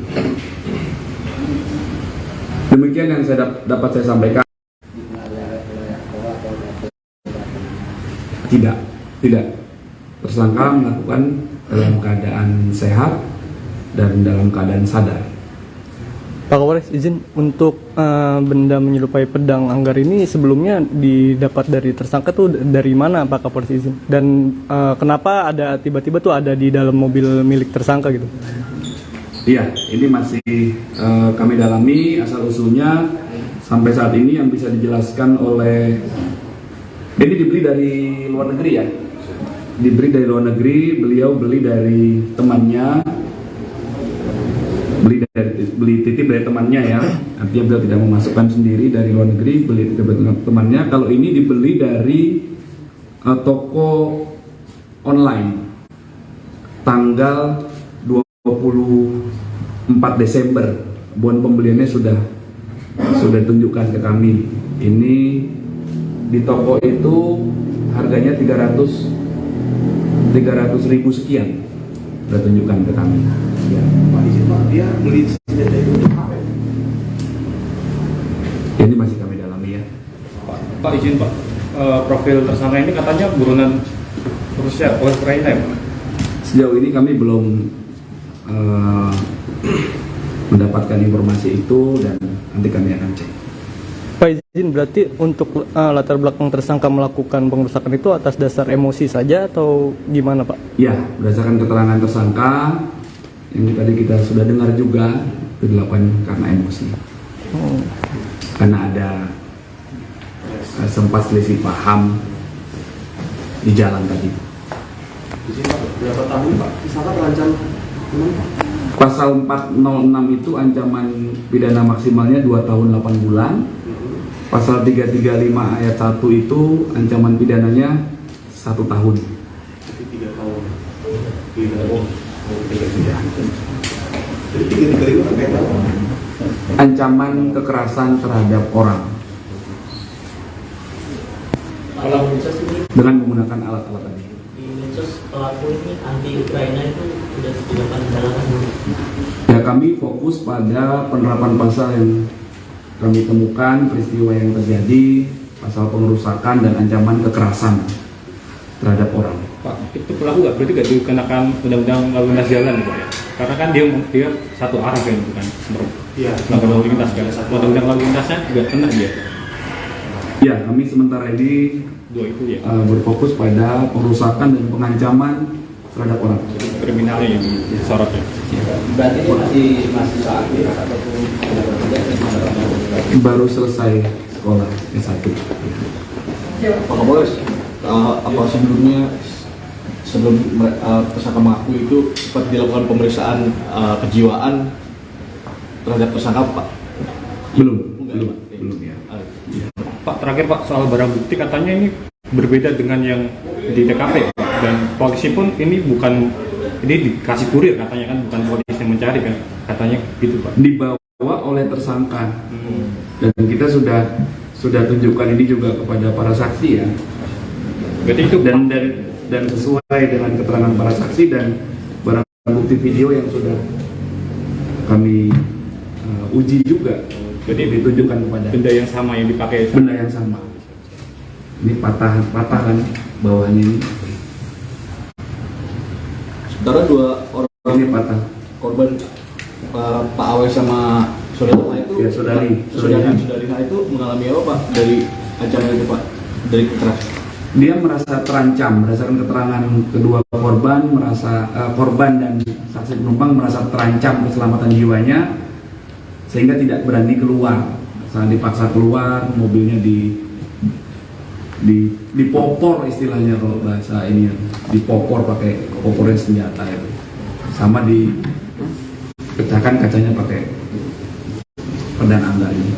[SPEAKER 11] Demikian yang dapat saya sampaikan. Tidak. Tersangka melakukan dalam keadaan sehat dan dalam keadaan sadar.
[SPEAKER 5] Pak Kapolres, izin untuk benda menyerupai pedang anggar ini sebelumnya didapat dari tersangka tuh dari mana Pak Kapolres, izin? Dan kenapa ada tiba-tiba tuh ada di dalam mobil milik tersangka gitu?
[SPEAKER 11] Iya, ini masih kami dalami asal usulnya sampai saat ini yang bisa dijelaskan oleh ini dibeli dari luar negeri ya. Dibeli dari luar negeri, beliau beli dari temannya. Beli titip dari temannya ya, artinya beliau tidak memasukkan sendiri dari luar negeri, beli titip dari temannya. Kalau ini dibeli dari toko online tanggal 24 Desember. Bon pembeliannya sudah tunjukkan ke kami. Ini di toko itu harganya 300.000 sekian, sudah tunjukkan ke kami. Ya, Pak, izin Pak, dia beli senjata itu untuk apa? Ini masih kami dalami ya.
[SPEAKER 9] Pak izin Pak, profil tersangka ini katanya buronan Rusia, Ukraina ya Pak?
[SPEAKER 11] Sejauh ini kami belum mendapatkan informasi itu dan nanti kami akan cek.
[SPEAKER 5] Pak izin, berarti untuk latar belakang tersangka melakukan pengerusakan itu atas dasar emosi saja atau gimana Pak?
[SPEAKER 11] Ya, berdasarkan keterangan tersangka yang tadi kita sudah dengar juga itu dilakukan karena emosi. Karena ada sempat selisih paham di jalan tadi.
[SPEAKER 3] Berapa tahun Pak? Misalkan terancam Pak?
[SPEAKER 11] Pasal 406 itu ancaman pidana maksimalnya 2 tahun 8 bulan. Pasal 335 ayat 1 itu ancaman pidananya 1 tahun.
[SPEAKER 9] 3 tahun. 3 tahun.
[SPEAKER 11] Ancaman kekerasan terhadap orang dengan menggunakan alat-alat tadi.
[SPEAKER 12] Di medsos pelaku ini anti Ukraina itu sudah dilakukan pendalaman.
[SPEAKER 11] Ya, kami fokus pada penerapan pasal yang kami temukan, peristiwa yang terjadi, pasal pengerusakan dan ancaman kekerasan terhadap orang.
[SPEAKER 9] Pak, itu pelaku berarti nggak dikenakan undang-undang lalu lintas jalan, Pak ya? Karena kan dia satu arah kan, bukan
[SPEAKER 5] Iya.
[SPEAKER 9] lalu lintas kan. Undang-undang lalu lintasnya juga kena dia.
[SPEAKER 11] Ya, kami sementara ini
[SPEAKER 9] Dua itu ya.
[SPEAKER 11] berfokus pada pengerusakan dan pengancaman terhadap orang.
[SPEAKER 9] Kriminalnya yang disorotnya.
[SPEAKER 8] Berarti masih saat ini ataupun
[SPEAKER 11] Baru selesai sekolah S1.
[SPEAKER 7] Pak Kapolres, apa sebelumnya sebelum tersangka mengaku itu sempat dilakukan pemeriksaan kejiwaan terhadap tersangka Pak?
[SPEAKER 11] Belum ya.
[SPEAKER 9] Pak, terakhir Pak, soal barang bukti katanya ini berbeda dengan yang di TKP, Pak. Dan polisi pun ini dikasih kurir katanya kan, bukan polisi yang mencari kan, katanya gitu Pak.
[SPEAKER 11] Dibawa oleh tersangka. Dan kita sudah tunjukkan ini juga kepada para saksi ya.
[SPEAKER 9] Berarti itu
[SPEAKER 11] dan sesuai dengan keterangan para saksi dan barang bukti video yang sudah kami uji juga.
[SPEAKER 9] Jadi
[SPEAKER 11] ditunjukkan kepada
[SPEAKER 9] benda yang sama yang dipakai.
[SPEAKER 11] Benda yang sama. Ini patah kan bawahnya ini.
[SPEAKER 7] Sementara 2 orang
[SPEAKER 11] Ini patah.
[SPEAKER 7] korban Pak Awe sama saudara itu,
[SPEAKER 11] Ya, saudari
[SPEAKER 7] itu mengalami apa Pak dari ancaman itu Pak, dari kekerasan?
[SPEAKER 11] Dia merasa terancam berdasarkan keterangan kedua korban, korban dan saksi penumpang merasa terancam keselamatan jiwanya sehingga tidak berani keluar. Saat dipaksa keluar, mobilnya dipopor istilahnya kalau bahasa ini, dipopor pakai poporan senjata itu. Sama dipecahkan kacanya pakai pedang angga ini.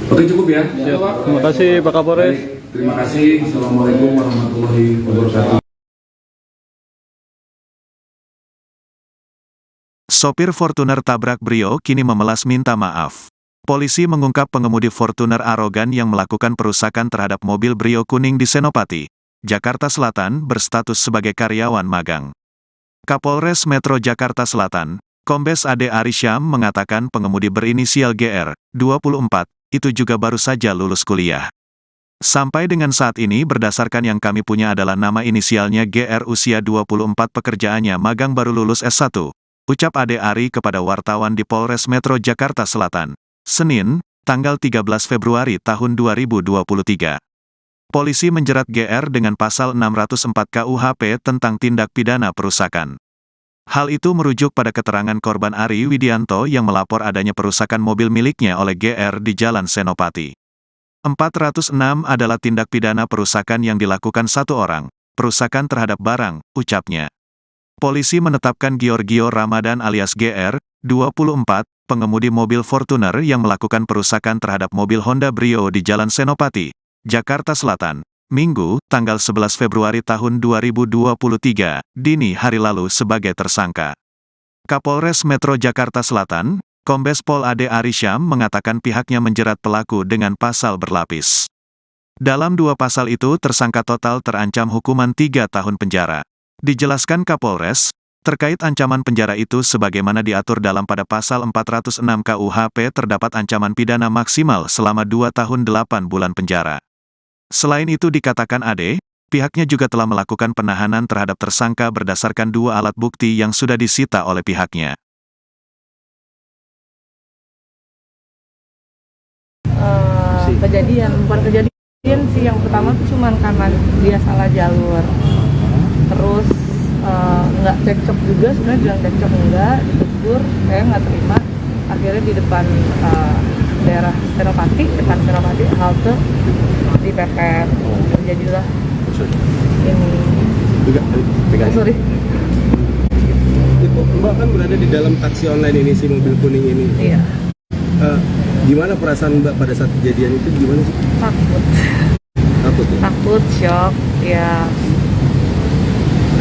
[SPEAKER 11] Oke, cukup ya.
[SPEAKER 5] Terima kasih Pak Kapolres.
[SPEAKER 11] Baik, terima kasih. Assalamualaikum warahmatullahi wabarakatuh.
[SPEAKER 1] Sopir Fortuner tabrak Brio kini memelas minta maaf. Polisi mengungkap pengemudi Fortuner arogan yang melakukan perusakan terhadap mobil Brio kuning di Senopati, Jakarta Selatan berstatus sebagai karyawan magang. Kapolres Metro Jakarta Selatan, Kombes Ade Arisyam mengatakan pengemudi berinisial GR, 24, itu juga baru saja lulus kuliah. Sampai dengan saat ini berdasarkan yang kami punya adalah nama inisialnya GR usia 24 pekerjaannya magang baru lulus S1. Ucap Ade Ari kepada wartawan di Polres Metro Jakarta Selatan, Senin, tanggal 13 Februari tahun 2023. Polisi menjerat GR dengan pasal 604 KUHP tentang tindak pidana perusakan. Hal itu merujuk pada keterangan korban Ari Widianto yang melapor adanya perusakan mobil miliknya oleh GR di Jalan Senopati. 406 adalah tindak pidana perusakan yang dilakukan satu orang, perusakan terhadap barang, ucapnya. Polisi menetapkan Giorgio Ramadan alias GR, 24, pengemudi mobil Fortuner yang melakukan perusakan terhadap mobil Honda Brio di Jalan Senopati, Jakarta Selatan, Minggu, tanggal 11 Februari tahun 2023, dini hari lalu sebagai tersangka. Kapolres Metro Jakarta Selatan, Kombes Pol Ade Arisyam mengatakan pihaknya menjerat pelaku dengan pasal berlapis. Dalam 2 pasal itu tersangka total terancam hukuman 3 tahun penjara. Dijelaskan Kapolres, terkait ancaman penjara itu sebagaimana diatur dalam pada pasal 406 KUHP terdapat ancaman pidana maksimal selama 2 tahun 8 bulan penjara. Selain itu dikatakan Ade, pihaknya juga telah melakukan penahanan terhadap tersangka berdasarkan 2 alat bukti yang sudah disita oleh pihaknya.
[SPEAKER 2] Bukan kejadian sih, yang pertama tuh cuman karena dia salah jalur. Terus nggak cekcok juga, sebenarnya bilang cekcok enggak, ditegur, saya nggak terima. Akhirnya di depan daerah Senopati, depan Senopati, halte dipepet. Terjadilah ini. Sorry.
[SPEAKER 3] Itu Mbak kan berada di dalam taksi online ini, si mobil kuning ini.
[SPEAKER 2] Iya.
[SPEAKER 3] Gimana perasaan Mbak pada saat kejadian itu, gimana sih?
[SPEAKER 2] Takut.
[SPEAKER 3] Takut ya?
[SPEAKER 2] Takut, shock, ya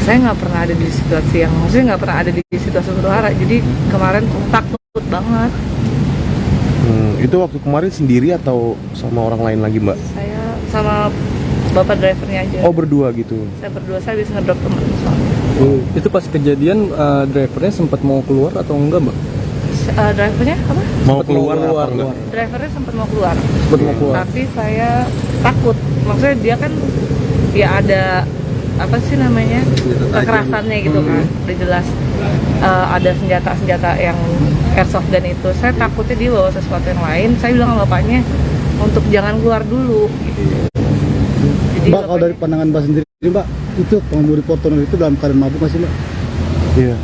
[SPEAKER 2] saya nggak pernah ada di situasi yang, maksudnya nggak pernah ada di situasi huru hara, jadi kemarin tuh takut banget.
[SPEAKER 4] Itu waktu kemarin sendiri atau sama orang lain lagi, Mbak?
[SPEAKER 2] Saya sama bapak drivernya aja.
[SPEAKER 4] Oh, berdua gitu?
[SPEAKER 2] Saya berdua, saya bisa ngedrop teman.
[SPEAKER 5] Itu pas kejadian drivernya sempat mau keluar atau enggak, Mbak?
[SPEAKER 2] Drivernya apa?
[SPEAKER 4] Mau keluar apa enggak?
[SPEAKER 2] Drivernya sempat mau keluar.
[SPEAKER 5] Keluar.
[SPEAKER 2] Tapi saya takut. Maksudnya dia kan ya ada apa sih namanya kekerasannya gitu kan, udah jelas ada senjata yang airsoft gun itu. Saya takutnya dia bawa sesuatu yang lain. Saya bilang sama bapaknya untuk jangan keluar dulu. Gitu. Jadi
[SPEAKER 6] Mbak, kalau dari pandangan Mbak sendiri, Mbak, itu pengemudi Fortuner itu dalam keadaan mabuk nggak sih, Mbak?
[SPEAKER 4] Iya.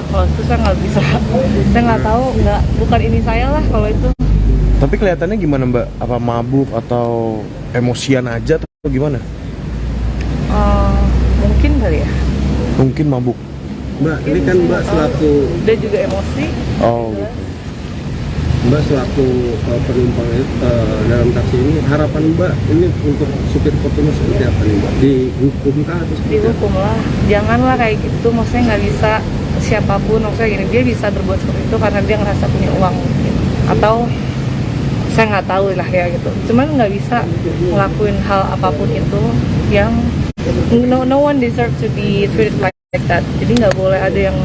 [SPEAKER 2] Kalau itu saya nggak bisa, saya nggak tahu, bukan ini saya lah kalau itu.
[SPEAKER 4] Tapi kelihatannya gimana, Mbak? Apa mabuk atau emosian aja atau gimana?
[SPEAKER 2] Mungkin kali ya.
[SPEAKER 4] Mungkin mabuk.
[SPEAKER 3] Mbak, ini kan Mbak selaku
[SPEAKER 2] Dia juga emosi.
[SPEAKER 4] Oh, gitu.
[SPEAKER 3] Mbak selaku penumpang dalam taksi ini, harapan Mbak ini untuk supir Fortuner seperti apa nih, Mbak? Dihukumkah atau seperti apa?
[SPEAKER 2] Dihukum lah, janganlah kayak gitu. Maksudnya nggak bisa siapapun, maksudnya gini, dia bisa berbuat seperti itu karena dia ngerasa punya uang mungkin. Atau saya nggak tahu lah ya gitu. Cuman nggak bisa ngelakuin hal apapun itu yang no one deserve to be treated like that. Jadi nggak boleh ada yang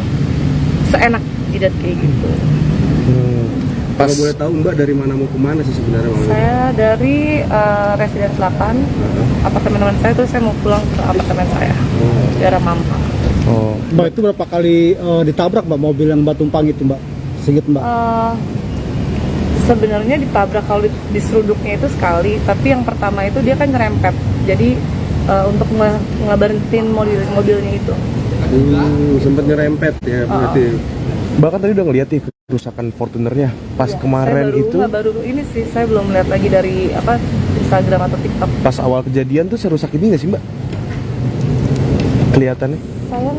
[SPEAKER 2] seenak jidat kayak gitu.
[SPEAKER 3] Kalau boleh tahu Mbak dari mana mau kemana sih sebenarnya?
[SPEAKER 2] Saya dari Residen 8, apartemen teman saya, terus saya mau pulang ke apartemen saya, daerah Mampang.
[SPEAKER 6] Mbak, itu berapa kali ditabrak, Mbak, mobil yang Mbak tumpang itu, Mbak? Sedikit, Mbak.
[SPEAKER 2] Sebenarnya ditabrak kalau diseruduknya itu sekali, tapi yang pertama itu dia kan nyerempet. Jadi untuk ngeberhentiin mobilnya itu.
[SPEAKER 3] Sempat nyerempet ya berarti.
[SPEAKER 4] Bahkan tadi udah ngeliat nih kerusakan Fortunernya pas ya, kemarin itu.
[SPEAKER 2] Baru ini sih, saya belum lihat lagi dari Instagram atau TikTok.
[SPEAKER 4] Pas awal kejadian tuh serusak ini nggak sih, Mbak? Kelihatannya?
[SPEAKER 2] Saya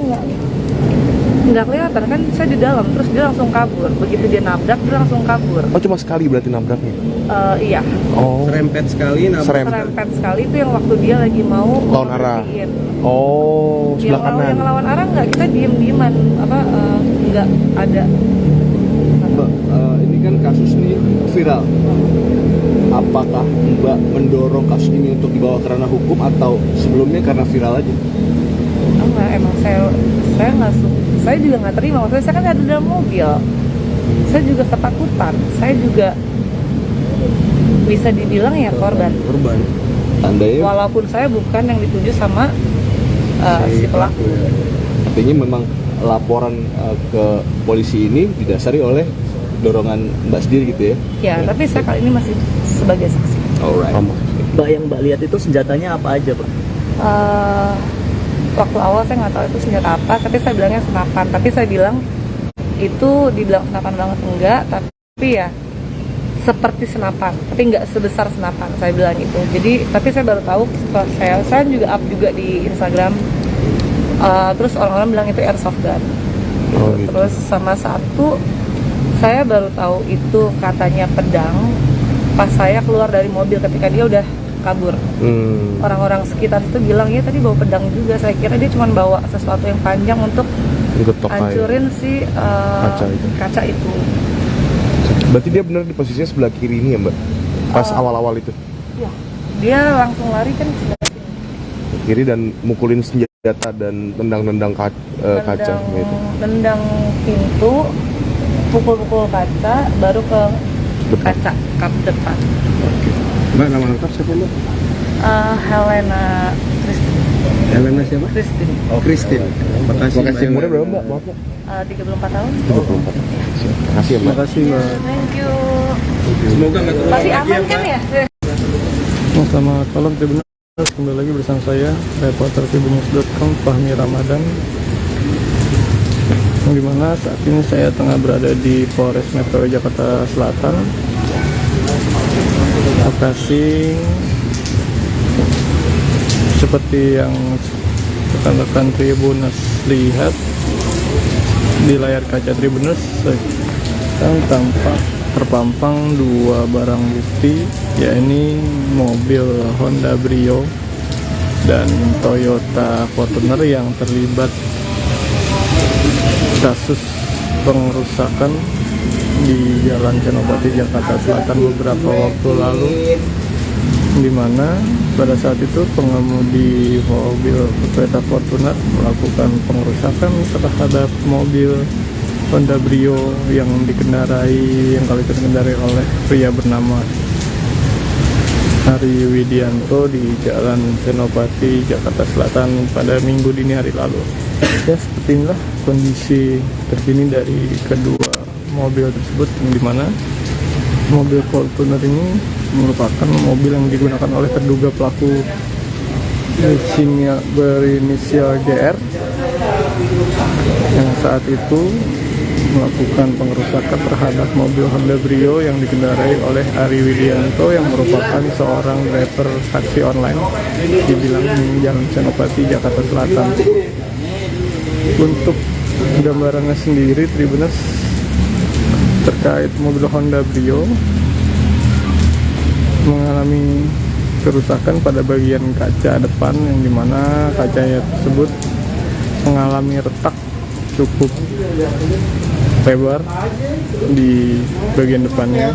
[SPEAKER 2] nggak kelihatan kan, saya di dalam, terus dia langsung kabur. Begitu dia nabrak, dia langsung kabur.
[SPEAKER 4] Oh, cuma sekali berarti nabraknya?
[SPEAKER 2] Iya.
[SPEAKER 3] Oh. Serempet sekali nabrak.
[SPEAKER 2] Serempet sekali itu yang waktu dia lagi mau
[SPEAKER 4] lawan arah. Oh, sebelah kanan.
[SPEAKER 2] Yang lawan arah nggak, kita diem-dieman, nggak ada.
[SPEAKER 7] Mbak, ini kan kasus ini viral. Apakah Mbak mendorong kasus ini untuk dibawa ke ranah hukum atau sebelumnya karena viral aja?
[SPEAKER 2] Enggak, emang saya nggak suka. Saya juga nggak terima, maksudnya saya kan ada dalam mobil. Saya juga ketakutan. Saya juga bisa dibilang ya korban. Walaupun saya bukan yang dituju sama si pelaku.
[SPEAKER 7] Artinya memang laporan ke polisi ini didasari oleh dorongan Mbak sendiri gitu ya?
[SPEAKER 2] Ya, tapi saya kali ini masih sebagai saksi.
[SPEAKER 7] Alright.
[SPEAKER 12] Mbak, yang Mbak lihat itu senjatanya apa aja, Pak?
[SPEAKER 2] Waktu awal saya nggak tahu itu senjata apa, tapi saya bilangnya senapan. Tapi saya bilang itu dibilang senapan banget enggak, tapi ya seperti senapan, tapi nggak sebesar senapan, saya bilang gitu. Jadi, tapi saya baru tahu setelah saya juga up juga di Instagram. Terus orang-orang bilang itu airsoft gun. Gitu. Terus sama satu, saya baru tahu itu katanya pedang. Pas saya keluar dari mobil ketika dia udah kabur. Orang-orang sekitar itu bilang ya tadi bawa pedang juga. Saya kira dia cuma bawa sesuatu yang panjang untuk hancurin si kaca itu.
[SPEAKER 4] Berarti dia benar di posisinya sebelah kiri ini ya, Mbak? Pas awal-awal itu?
[SPEAKER 2] Iya. Dia langsung lari kan sebelah
[SPEAKER 4] kiri dan mukulin senjata dan tendang-tendang kaca gitu.
[SPEAKER 2] Tendang pintu, pukul-pukul kaca, baru ke kaca kap depan.
[SPEAKER 3] Mbak, nama lengkap siapa, Mbak?
[SPEAKER 2] Helena Christine.
[SPEAKER 3] Helena siapa?
[SPEAKER 2] Christine.
[SPEAKER 3] Oh, Christine.
[SPEAKER 4] Makasih. Umurnya berapa, Mbak? Maaf, Mbak.
[SPEAKER 2] 34 tahun.
[SPEAKER 4] 34. Makasih ya, Mbak.
[SPEAKER 5] Makasih, Mbak.
[SPEAKER 2] Thank you.
[SPEAKER 3] Semoga nggak terlalu
[SPEAKER 2] masih aman kan ya?
[SPEAKER 5] Selamat malam, Tribuners. Kembali lagi bersama saya, reporter tribunnews.com, Fahmi Ramadan. Yang dimana saat ini saya tengah berada di Polres Metro Jakarta Selatan. Lokasi seperti yang rekan-rekan Tribuners lihat di layar kaca Tribuners, sekarang tampak terpampang dua barang bukti, yakni mobil Honda Brio dan Toyota Fortuner yang terlibat kasus pengerusakan di Jalan Senopati, Jakarta Selatan beberapa waktu lalu, di mana pada saat itu pengemudi mobil Toyota Fortuner melakukan pengerusakan terhadap mobil Honda Brio yang kali itu dikendarai oleh pria bernama Ari Widianto di Jalan Senopati, Jakarta Selatan pada Minggu dini hari lalu. Ya, seperti inilah kondisi terkini dari kedua mobil tersebut, yang dimana mobil Fortuner ini merupakan mobil yang digunakan oleh terduga pelaku berinisial GR yang saat itu melakukan pengerusakan terhadap mobil Honda Brio yang dikendarai oleh Ari Widianto yang merupakan seorang driver taksi online di Jalan Senopati, Jakarta Selatan. Untuk gambarannya sendiri, Tribuners, terkait mobil Honda Brio mengalami kerusakan pada bagian kaca depan, yang dimana kacanya tersebut mengalami retak cukup lebar di bagian depannya.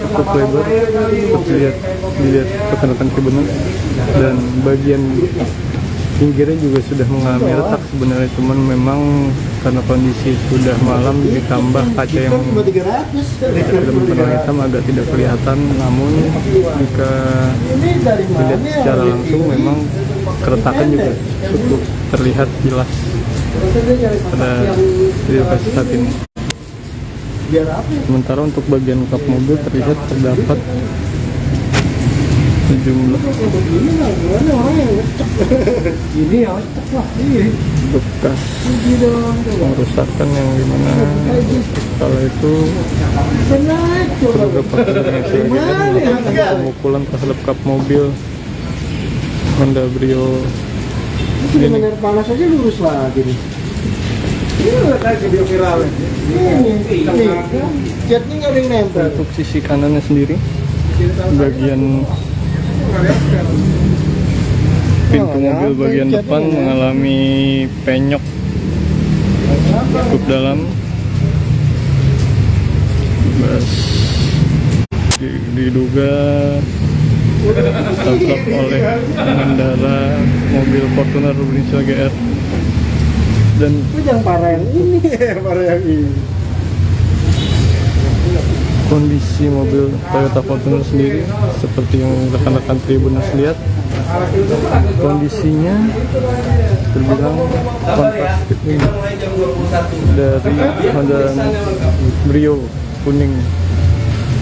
[SPEAKER 5] Cukup lebar, dilihat rekan-rekan Tribuners, dan bagian pinggirnya juga sudah mengalami retak sebenarnya, cuman memang karena kondisi sudah malam ditambah kaca yang film penuh hitam agak tidak kelihatan. Namun jika dilihat secara langsung memang keretakan juga cukup terlihat jelas pada lokasi saat ini. Sementara untuk bagian kap mobil terlihat terdapat sejumlah bekas pengerusakan, yang dimana kala itu terduga pelaku melakukan pemukulan terhadap kap mobil Honda Brio
[SPEAKER 6] ini. Benar panas aja lurus lagi nih. Ini kayak video viral. Ini catnya nggak ada yang nempel.
[SPEAKER 5] Untuk sisi kanannya sendiri, bagian pintu mobil bagian depan mengalami penyok cukup dalam, diduga ditabrak oleh pengendara mobil Fortuner berinisial GR. Dan
[SPEAKER 6] jangan parah yang ini, parah yang ini.
[SPEAKER 5] Kondisi mobil Toyota Fortuner sendiri seperti yang rekan-rekan Tribuners lihat, kondisinya terbilang fantastik dari Honda Brio kuning,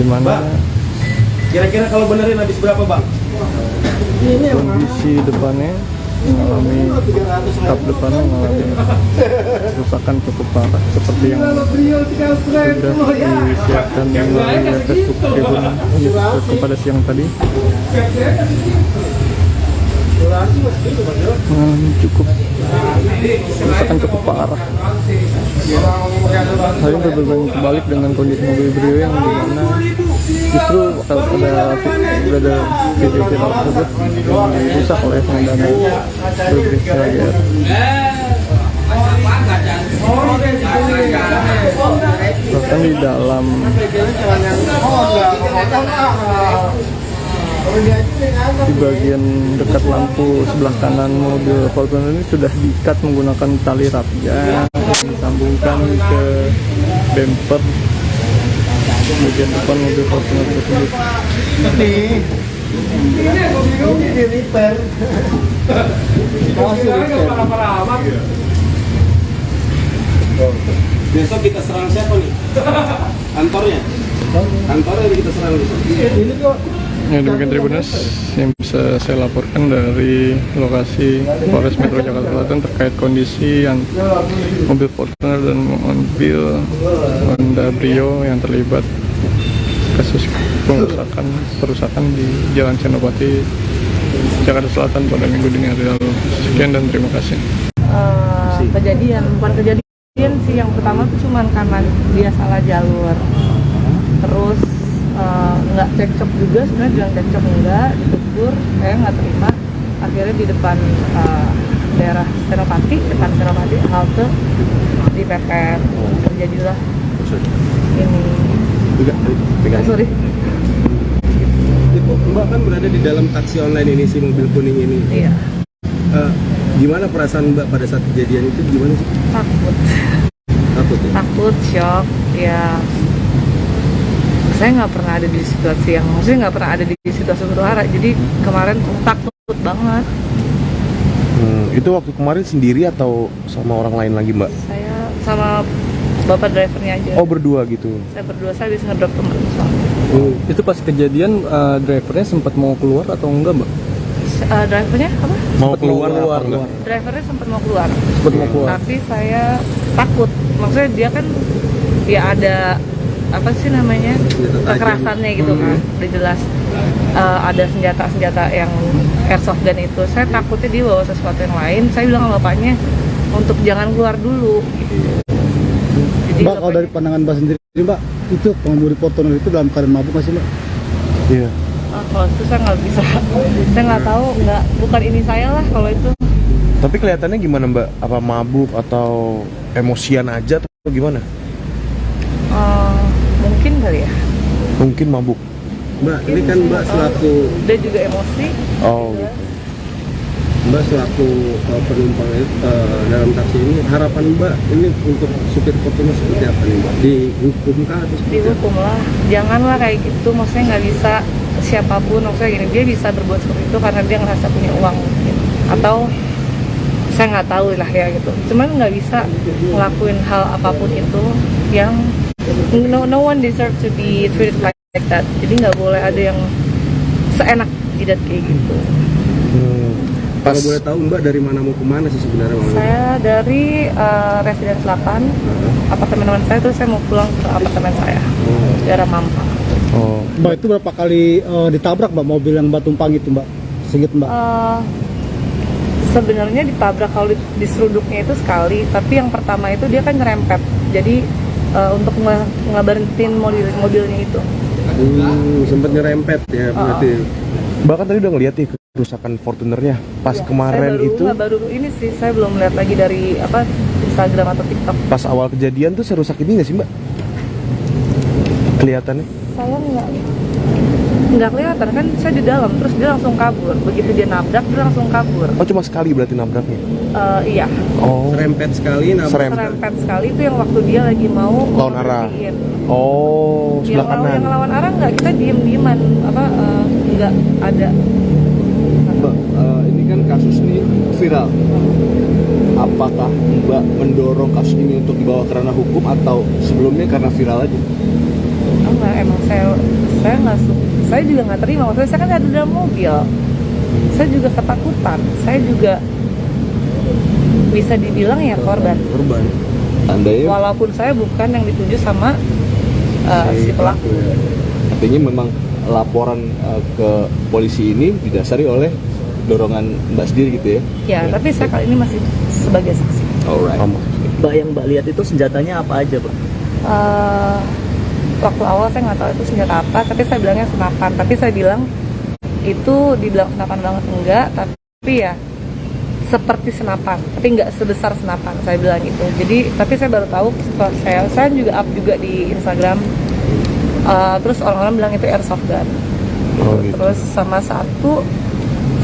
[SPEAKER 5] dimana
[SPEAKER 6] kira-kira kalau benerin habis berapa, Bang?
[SPEAKER 5] kondisi depannya mengalami kap depannya mengalami kerusakan cukup parah, seperti yang sudah disiarkan melalui Facebook Tribun pada siang tadi. Mengalami kerusakan cukup parah. Hal ini berbanding terbalik dengan kondisi mobil Brio yang dimana justru ada video viral tersebut yang rusak oleh pengendara berinisial GR. Bahkan di dalam di bagian dekat lampu sebelah kanan mobil Fortuner ini sudah diikat menggunakan tali rapia, disambungkan ke bumper bagian depan mobil Fortuner tersebut.
[SPEAKER 6] Ini repair.
[SPEAKER 3] Besok kita serang siapa nih? Kantornya? Kantornya kita serang besok.
[SPEAKER 6] Ini kok.
[SPEAKER 5] Ya, demikian Tribuners yang bisa saya laporkan dari lokasi Polres Metro Jakarta Selatan terkait kondisi yang mobil Fortuner dan mobil Honda Brio yang terlibat kasus perusakan di Jalan Senopati, Jakarta Selatan pada Minggu dini hari lalu. Sekian dan terima kasih.
[SPEAKER 2] Bukan kejadian sih, yang pertama tuh cuman karena dia salah jalur, terus nggak cekcok juga, sebenarnya bilang cekcok enggak, ditegur, saya nggak terima. Akhirnya di depan daerah Senopati, halte di pepet, terjadilah ini. Sorry.
[SPEAKER 3] Itu Mbak kan berada di dalam taksi online ini, si mobil kuning ini.
[SPEAKER 2] Iya.
[SPEAKER 3] Gimana perasaan Mbak pada saat kejadian itu, gimana sih?
[SPEAKER 2] Takut
[SPEAKER 3] ya?
[SPEAKER 2] Takut, shock, ya. Saya nggak pernah ada di situasi yang, maksudnya nggak pernah ada di situasi huru-hara, jadi kemarin takut banget.
[SPEAKER 4] Itu waktu kemarin sendiri atau sama orang lain lagi, Mbak?
[SPEAKER 2] Saya sama bapak drivernya aja.
[SPEAKER 4] Oh, berdua gitu?
[SPEAKER 2] Saya berdua, saya bisa ngedrop teman soalnya.
[SPEAKER 5] Itu pas kejadian drivernya sempat mau keluar atau enggak, Mbak?
[SPEAKER 2] Drivernya apa?
[SPEAKER 4] Mau keluar.
[SPEAKER 2] Drivernya sempat mau keluar.
[SPEAKER 5] Keluar.
[SPEAKER 2] Tapi saya takut. Maksudnya dia kan ya ada apa sih namanya, kekerasannya gitu kan, udah jelas ada senjata yang airsoft gun itu. Saya takutnya dia bawa sesuatu yang lain. Saya bilang sama bapaknya untuk jangan keluar dulu. Jadi,
[SPEAKER 6] Mbak, kalau dari pandangan Mbak sendiri, Mbak, itu pengemudi Fortuner itu dalam keadaan mabuk nggak sih, Mbak?
[SPEAKER 4] Iya.
[SPEAKER 2] Kalau itu saya nggak bisa, saya nggak tahu, bukan ini saya lah kalau itu.
[SPEAKER 4] Tapi kelihatannya gimana, Mbak? Apa mabuk atau emosian aja atau gimana?
[SPEAKER 2] Mungkin kali ya.
[SPEAKER 4] Mungkin mabuk.
[SPEAKER 3] Mbak, ini kan Mbak selaku...
[SPEAKER 2] Dia juga emosi.
[SPEAKER 4] Oh, gitu.
[SPEAKER 3] Mbak selaku penumpang dalam taksi ini, harapan Mbak ini untuk supir Fortuner seperti apa nih, Mbak? Dihukum kah atau seperti apa?
[SPEAKER 2] Dihukum lah, janganlah kayak gitu. Maksudnya nggak bisa siapapun, maksudnya gini, dia bisa berbuat seperti itu karena dia ngerasa punya uang mungkin. Atau saya nggak tahu lah ya gitu. Cuman nggak bisa ngelakuin hal apapun itu yang no one deserve to be treated like that. Jadi nggak boleh ada yang seenak jidat kayak gitu.
[SPEAKER 3] Kalau boleh tahu Mbak dari mana mau kemana sih sebenarnya?
[SPEAKER 2] Saya dari Residen Selatan, apartemen teman saya, terus saya mau pulang ke apartemen saya, daerah Mampang.
[SPEAKER 6] Mbak, itu berapa kali ditabrak, Mbak, mobil yang Mbak tumpang itu, Mbak? Sedikit, Mbak.
[SPEAKER 2] Sebenarnya ditabrak kalau diseruduknya itu sekali, tapi yang pertama itu dia kan nyerempet. Jadi untuk ngeberhentiin mobilnya itu.
[SPEAKER 3] Sempat nyerempet ya berarti.
[SPEAKER 4] Bahkan tadi udah ngeliat nih kerusakan Fortunernya pas ya, kemarin itu.
[SPEAKER 2] Baru ini sih, saya belum lihat lagi dari Instagram atau TikTok.
[SPEAKER 4] Pas awal kejadian tuh serusak ini nggak sih, Mbak? Kelihatannya?
[SPEAKER 2] Saya nggak kelihatan kan, saya di dalam, terus dia langsung kabur. Begitu dia nabrak, dia langsung kabur.
[SPEAKER 4] Oh, cuma sekali berarti nabraknya?
[SPEAKER 2] Iya.
[SPEAKER 4] Oh.
[SPEAKER 3] Serempet sekali,
[SPEAKER 2] serempet sekali itu yang waktu dia lagi mau
[SPEAKER 4] lawan arah. Oh, sebelah kanan.
[SPEAKER 2] Yang lawan arah nggak, kita diem-dieman, nggak ada.
[SPEAKER 7] Mbak, ini kan kasus ini viral. Apakah Mbak mendorong kasus ini untuk dibawa ke ranah hukum atau sebelumnya karena viral aja?
[SPEAKER 2] Enggak, emang saya nggak suka. Saya juga nggak terima, maksudnya saya kan ada dalam mobil. Saya juga ketakutan. Saya juga bisa dibilang ya korban. Walaupun saya bukan yang dituju sama si pelaku.
[SPEAKER 7] Artinya memang laporan ke polisi ini didasari oleh dorongan Mbak sendiri gitu ya?
[SPEAKER 2] Ya, tapi saya kali ini masih sebagai saksi.
[SPEAKER 7] Alright.
[SPEAKER 12] Mbak, yang Mbak lihat itu senjatanya apa aja, Pak?
[SPEAKER 2] Waktu awal saya nggak tahu itu senjata apa, tapi saya bilangnya senapan. Tapi saya bilang itu dibilang senapan banget enggak, tapi ya seperti senapan, tapi nggak sebesar senapan, saya bilang gitu. Jadi, tapi saya baru tahu setelah saya juga up juga di Instagram. Terus orang-orang bilang itu airsoft gun.
[SPEAKER 4] Gitu.
[SPEAKER 2] Terus sama satu,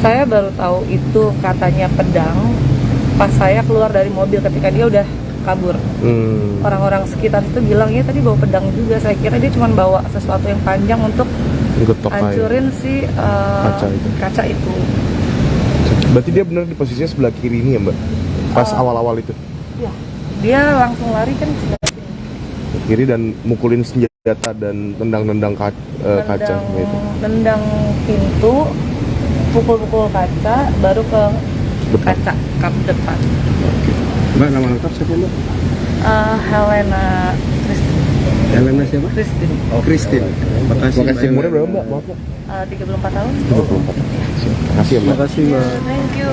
[SPEAKER 2] saya baru tahu itu katanya pedang pas saya keluar dari mobil ketika dia udah kabur. Orang-orang sekitar itu bilang ya tadi bawa pedang juga. Saya kira dia cuma bawa sesuatu yang panjang untuk hancurin si kaca itu.
[SPEAKER 4] Berarti dia benar di posisinya sebelah kiri ini ya, Mbak? Pas awal-awal itu?
[SPEAKER 2] Iya. Dia langsung lari kan sebelah
[SPEAKER 4] kiri dan mukulin senjata dan tendang-tendang kaca gitu.
[SPEAKER 2] Tendang pintu, pukul-pukul kaca, baru ke kaca kap depan.
[SPEAKER 3] Mbak, nama lengkap siapa, Mbak?
[SPEAKER 2] Helena Christine.
[SPEAKER 3] Helena siapa?
[SPEAKER 2] Christine.
[SPEAKER 3] Oh, Christine. Makasih.
[SPEAKER 4] Umurnya berapa, Mbak? Maaf, Mbak.
[SPEAKER 2] 34 tahun.
[SPEAKER 4] 34. Makasih ya, Mbak.
[SPEAKER 5] Makasih, Mbak.
[SPEAKER 2] Thank you.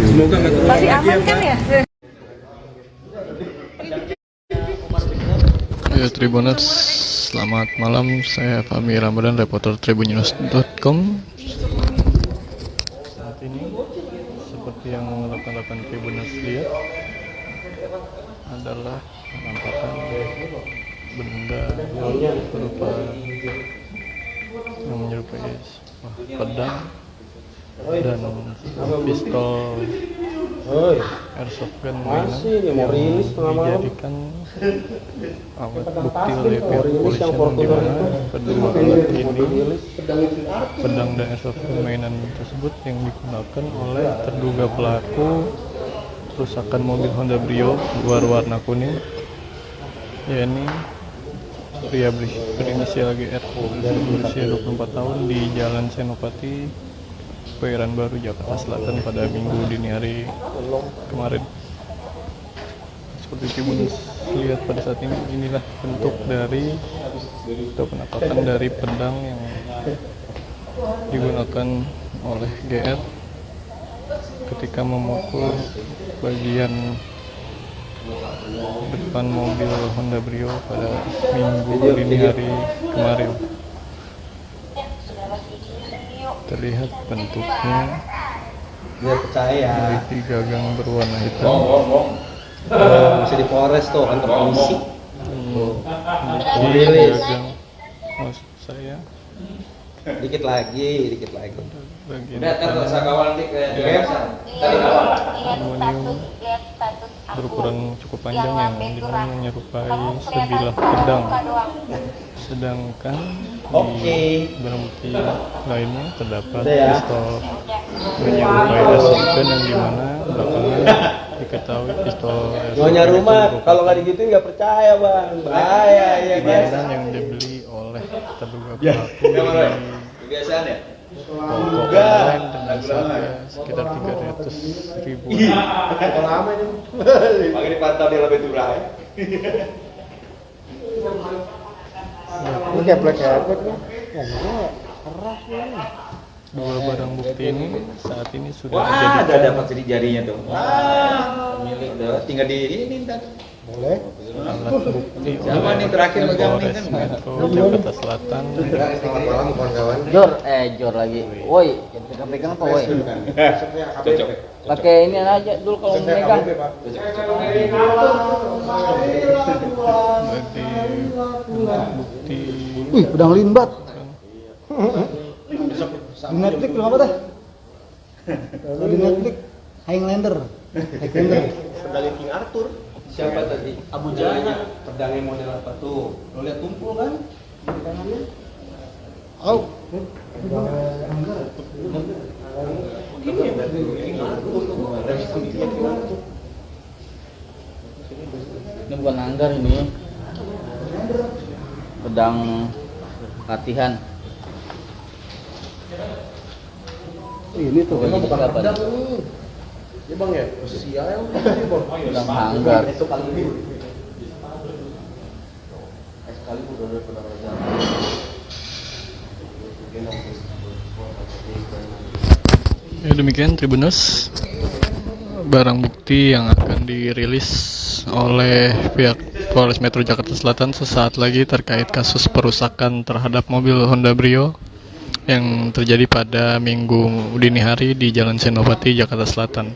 [SPEAKER 3] Semoga nggak terulang
[SPEAKER 2] Masih
[SPEAKER 3] lagi
[SPEAKER 2] aman
[SPEAKER 3] ya,
[SPEAKER 2] kan
[SPEAKER 3] Mbak.
[SPEAKER 2] ya?
[SPEAKER 5] Ya, Tribuners, Selamat malam, saya Fahmi Ramadan, reporter tribunnews.com. Saat ini, seperti yang rekan-rekan Tribunnews lihat, adalah penampakan benda berupa yang menyerupai pedang dan pistol airsoft gun mainan yang dijadikan alat bukti oleh pihak kepolisian, di mana kedua alat ini, pedang dan airsoft gun mainan tersebut, yang digunakan oleh terduga pelaku perusakan mobil Honda Brio berwarna kuning, yakni pria berinisial GR berusia 24 tahun di Jalan Senopati, Kebayoran Baru, Jakarta Selatan pada Minggu dini hari kemarin. Seperti Tribunnews lihat pada saat ini, inilah bentuk dari atau penampakan dari pedang yang digunakan oleh GR ketika memukul bagian depan mobil Honda Brio pada Minggu dini hari kemarin. Terlihat bentuknya
[SPEAKER 6] biar percaya
[SPEAKER 5] memiliki gagang berwarna hitam.
[SPEAKER 6] Bisa di Polres tuh, kantor polisi.
[SPEAKER 5] Memiliki gagang, maksud saya
[SPEAKER 6] Dikit lagi.
[SPEAKER 5] bagian
[SPEAKER 8] Udah, kan
[SPEAKER 5] depan
[SPEAKER 8] usah kawal nih kayak biasa. Tadi kawal.
[SPEAKER 5] aluminium berukuran cukup panjang yang dimana menyerupai sebilah pedang. Sedangkan di barang bukti lainnya terdapat pistol menyerupai airsoft gun yang dimana belakangan diketahui pistol
[SPEAKER 6] Nyonya rumah, kalau nggak digituin nggak percaya bang, bahaya ya guys.
[SPEAKER 5] mainan yang dibeli oleh terduga pelaku di
[SPEAKER 8] Kebiasaan ya?
[SPEAKER 5] toko online dengan harga sekitar 300.000.
[SPEAKER 6] Lama ini.
[SPEAKER 8] Pakai dipantau di lebih turah ya.
[SPEAKER 6] Ini kayak black carpet kan? Keras ini.
[SPEAKER 5] Dua barang bukti ini saat ini sudah
[SPEAKER 8] Wah,
[SPEAKER 5] dijadikan
[SPEAKER 8] ada dapat jari-jarinya tuh. Wah, milik dah. Tinggal di ini ntar.
[SPEAKER 6] Boleh.
[SPEAKER 5] alat bukti
[SPEAKER 8] Siapa nih terakhir megang nih kan?
[SPEAKER 5] Metro Jakarta Selatan.
[SPEAKER 6] Selamat malam kawan-kawan.
[SPEAKER 13] Jor lagi. Woi, pegang apa woi?
[SPEAKER 8] Cocok.
[SPEAKER 13] Pakai ini aja dulu kalau mau megang.
[SPEAKER 5] Bagi bukti
[SPEAKER 6] Wih, pedang limbat. Di Netflix belum apa dah? Di Netflix, Highlander. Pedangnya King Arthur.
[SPEAKER 8] Siapa tadi?
[SPEAKER 6] Abu Jahal. Pedangnya model apa tuh? Lo lihat tumpul kan? Di tangannya. Oh.
[SPEAKER 13] Ini bukan anggar ini. Pedang latihan.
[SPEAKER 6] Ini tuh
[SPEAKER 13] Bukan
[SPEAKER 6] bukan
[SPEAKER 13] apa
[SPEAKER 6] pedang
[SPEAKER 13] nih?
[SPEAKER 6] ini. Ya bang ya, sial.
[SPEAKER 13] Pedang anggar.
[SPEAKER 6] Itu kali ini.
[SPEAKER 5] Ya, demikian Tribunnews, barang bukti yang akan dirilis oleh pihak Polres Metro Jakarta Selatan sesaat lagi terkait kasus perusakan terhadap mobil Honda Brio yang terjadi pada Minggu dini hari di Jalan Senopati, Jakarta Selatan.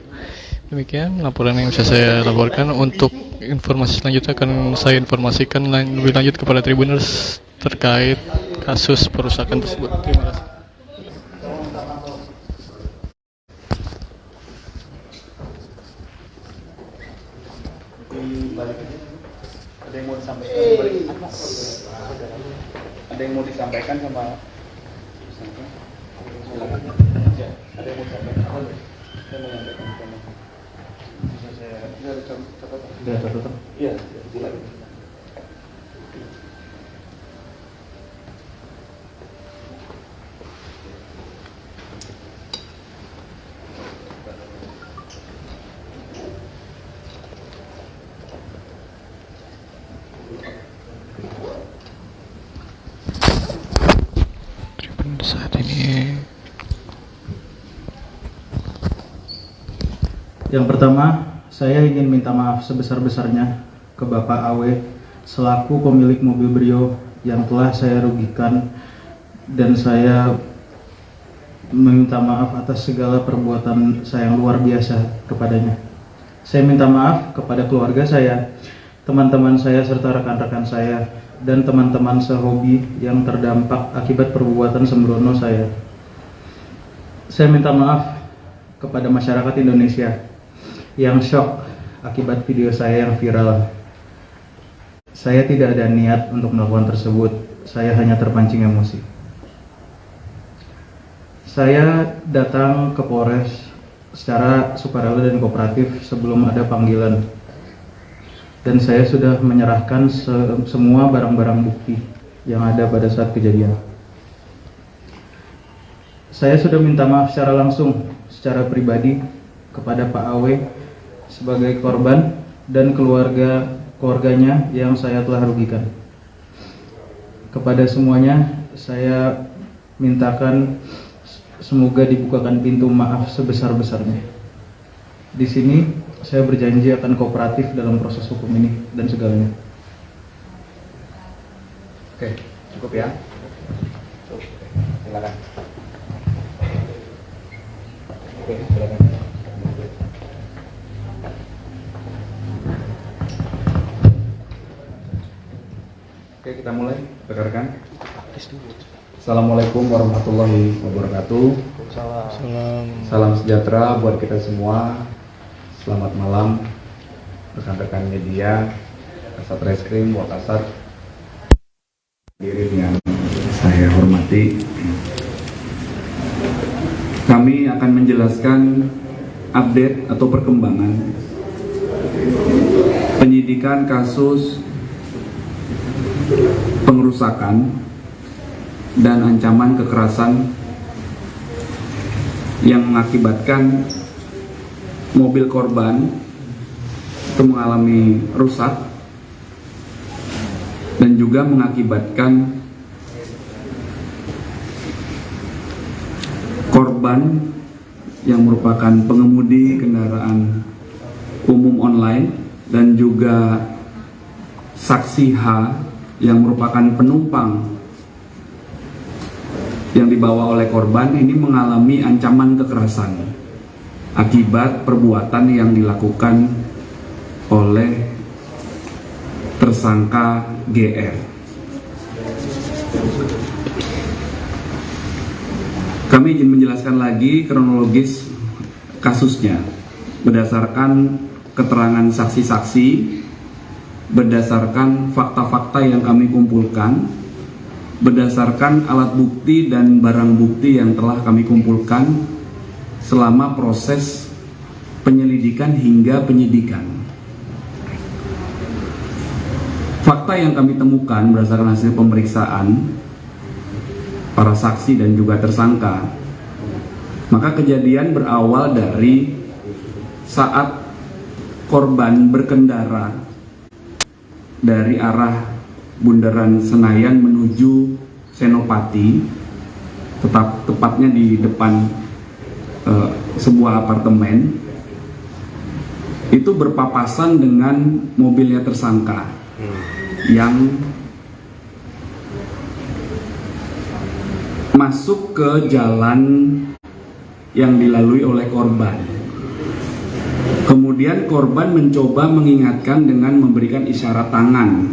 [SPEAKER 5] Demikian laporan yang bisa saya laporkan. Untuk informasi selanjutnya akan saya informasikan lebih lanjut kepada Tribuners terkait kasus perusakan tersebut. Terima kasih.
[SPEAKER 7] Ada yang mau disampaikan? Ada yang mau disampaikan sama? Silakan. Ada yang mau disampaikan? Saya mau menyampaikan sama. Bisa saya catatan? Iya, mulai.
[SPEAKER 5] Saat ini
[SPEAKER 10] yang pertama, saya ingin minta maaf sebesar-besarnya ke Bapak AW selaku pemilik mobil Brio yang telah saya rugikan, dan saya meminta maaf atas segala perbuatan saya yang luar biasa kepadanya. Saya minta maaf kepada keluarga saya, teman-teman saya serta rekan-rekan saya, dan teman-teman sehobi yang terdampak akibat perbuatan sembrono saya. Saya minta maaf kepada masyarakat Indonesia yang shock akibat video saya yang viral. Saya tidak ada niat untuk melakukan tersebut, saya hanya terpancing emosi. Saya datang ke Polres secara sukarela dan kooperatif sebelum ada panggilan, dan saya sudah menyerahkan semua barang-barang bukti yang ada pada saat kejadian. Saya sudah minta maaf secara langsung, secara pribadi kepada Pak Awe sebagai korban dan keluarganya yang saya telah rugikan. Kepada semuanya, saya mintakan semoga dibukakan pintu maaf sebesar-besarnya. Di sini saya berjanji akan kooperatif dalam proses hukum ini dan segalanya.
[SPEAKER 7] Oke, cukup ya. Silakan. Oke, silakan. Oke, kita mulai, rekan-rekan. Assalamualaikum warahmatullahi wabarakatuh. Salam sejahtera buat kita semua. Selamat malam, rekan-rekan media, Satreskrim Wakasat. Hadirin yang saya hormati, kami akan menjelaskan update atau perkembangan penyidikan kasus pengerusakan dan ancaman kekerasan yang mengakibatkan mobil korban itu mengalami rusak dan juga mengakibatkan korban yang merupakan pengemudi kendaraan umum online dan juga saksi H yang merupakan penumpang yang dibawa oleh korban ini mengalami ancaman kekerasan akibat perbuatan yang dilakukan oleh tersangka GR. Kami ingin menjelaskan lagi kronologis kasusnya berdasarkan keterangan saksi-saksi, berdasarkan fakta-fakta yang kami kumpulkan, berdasarkan alat bukti dan barang bukti yang telah kami kumpulkan selama proses penyelidikan hingga penyidikan. Fakta yang kami temukan berdasarkan hasil pemeriksaan para saksi dan juga tersangka, maka kejadian berawal dari saat korban berkendara dari arah Bundaran Senayan menuju Senopati, tepatnya di depan sebuah apartemen, itu berpapasan dengan mobilnya tersangka yang masuk ke jalan yang dilalui oleh korban. Kemudian korban mencoba mengingatkan dengan memberikan isyarat tangan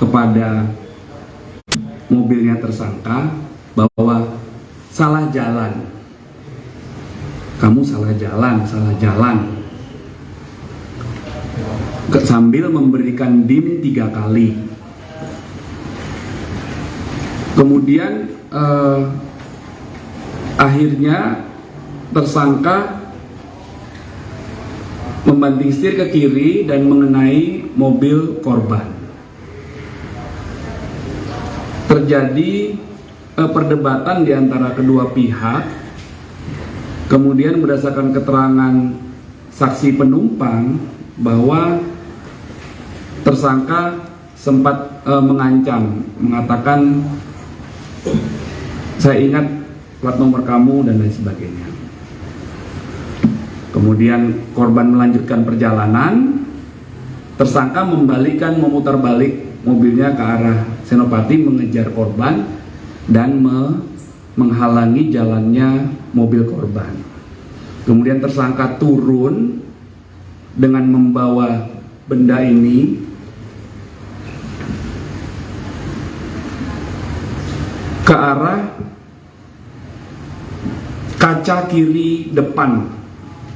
[SPEAKER 7] kepada mobilnya tersangka bahwa salah jalan, kamu salah jalan, sambil memberikan dim 3 kali. Kemudian akhirnya tersangka membanting setir ke kiri dan mengenai mobil korban. Terjadi perdebatan di antara kedua pihak. Kemudian berdasarkan keterangan saksi penumpang bahwa tersangka sempat mengancam, mengatakan saya ingat plat nomor kamu dan lain sebagainya. Kemudian korban melanjutkan perjalanan, tersangka memutar balik mobilnya ke arah Senopati mengejar korban dan menghalangi jalannya mobil korban. Kemudian tersangka turun dengan membawa benda ini ke arah kaca kiri depan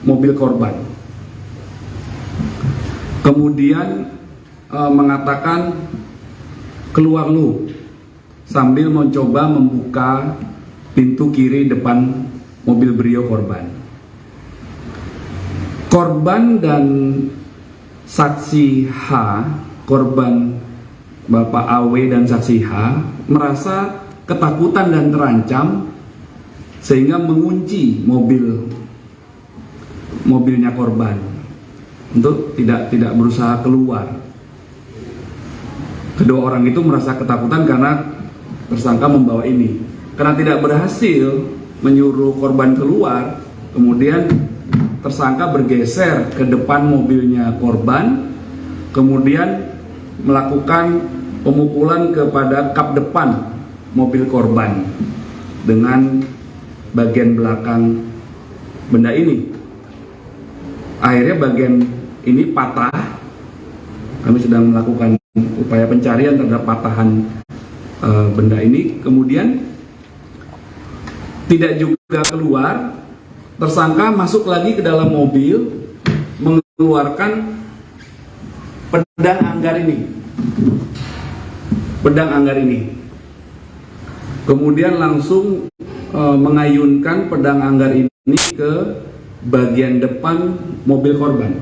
[SPEAKER 7] mobil korban. Kemudian mengatakan keluar lu, sambil mencoba membuka pintu kiri depan mobil Brio korban. Korban dan saksi H, korban Bapak AW dan saksi H merasa ketakutan dan terancam sehingga mengunci mobilnya korban untuk tidak berusaha keluar. Kedua orang itu merasa ketakutan karena tersangka membawa ini. Karena tidak berhasil menyuruh korban keluar, kemudian tersangka bergeser ke depan mobilnya korban, kemudian melakukan pemukulan kepada kap depan mobil korban dengan bagian belakang benda ini. Akhirnya bagian ini patah. Kami sedang melakukan upaya pencarian terhadap patahan benda ini. Kemudian tidak juga keluar, tersangka masuk lagi ke dalam mobil, mengeluarkan pedang anggar ini. Kemudian langsung mengayunkan pedang anggar ini ke bagian depan mobil korban.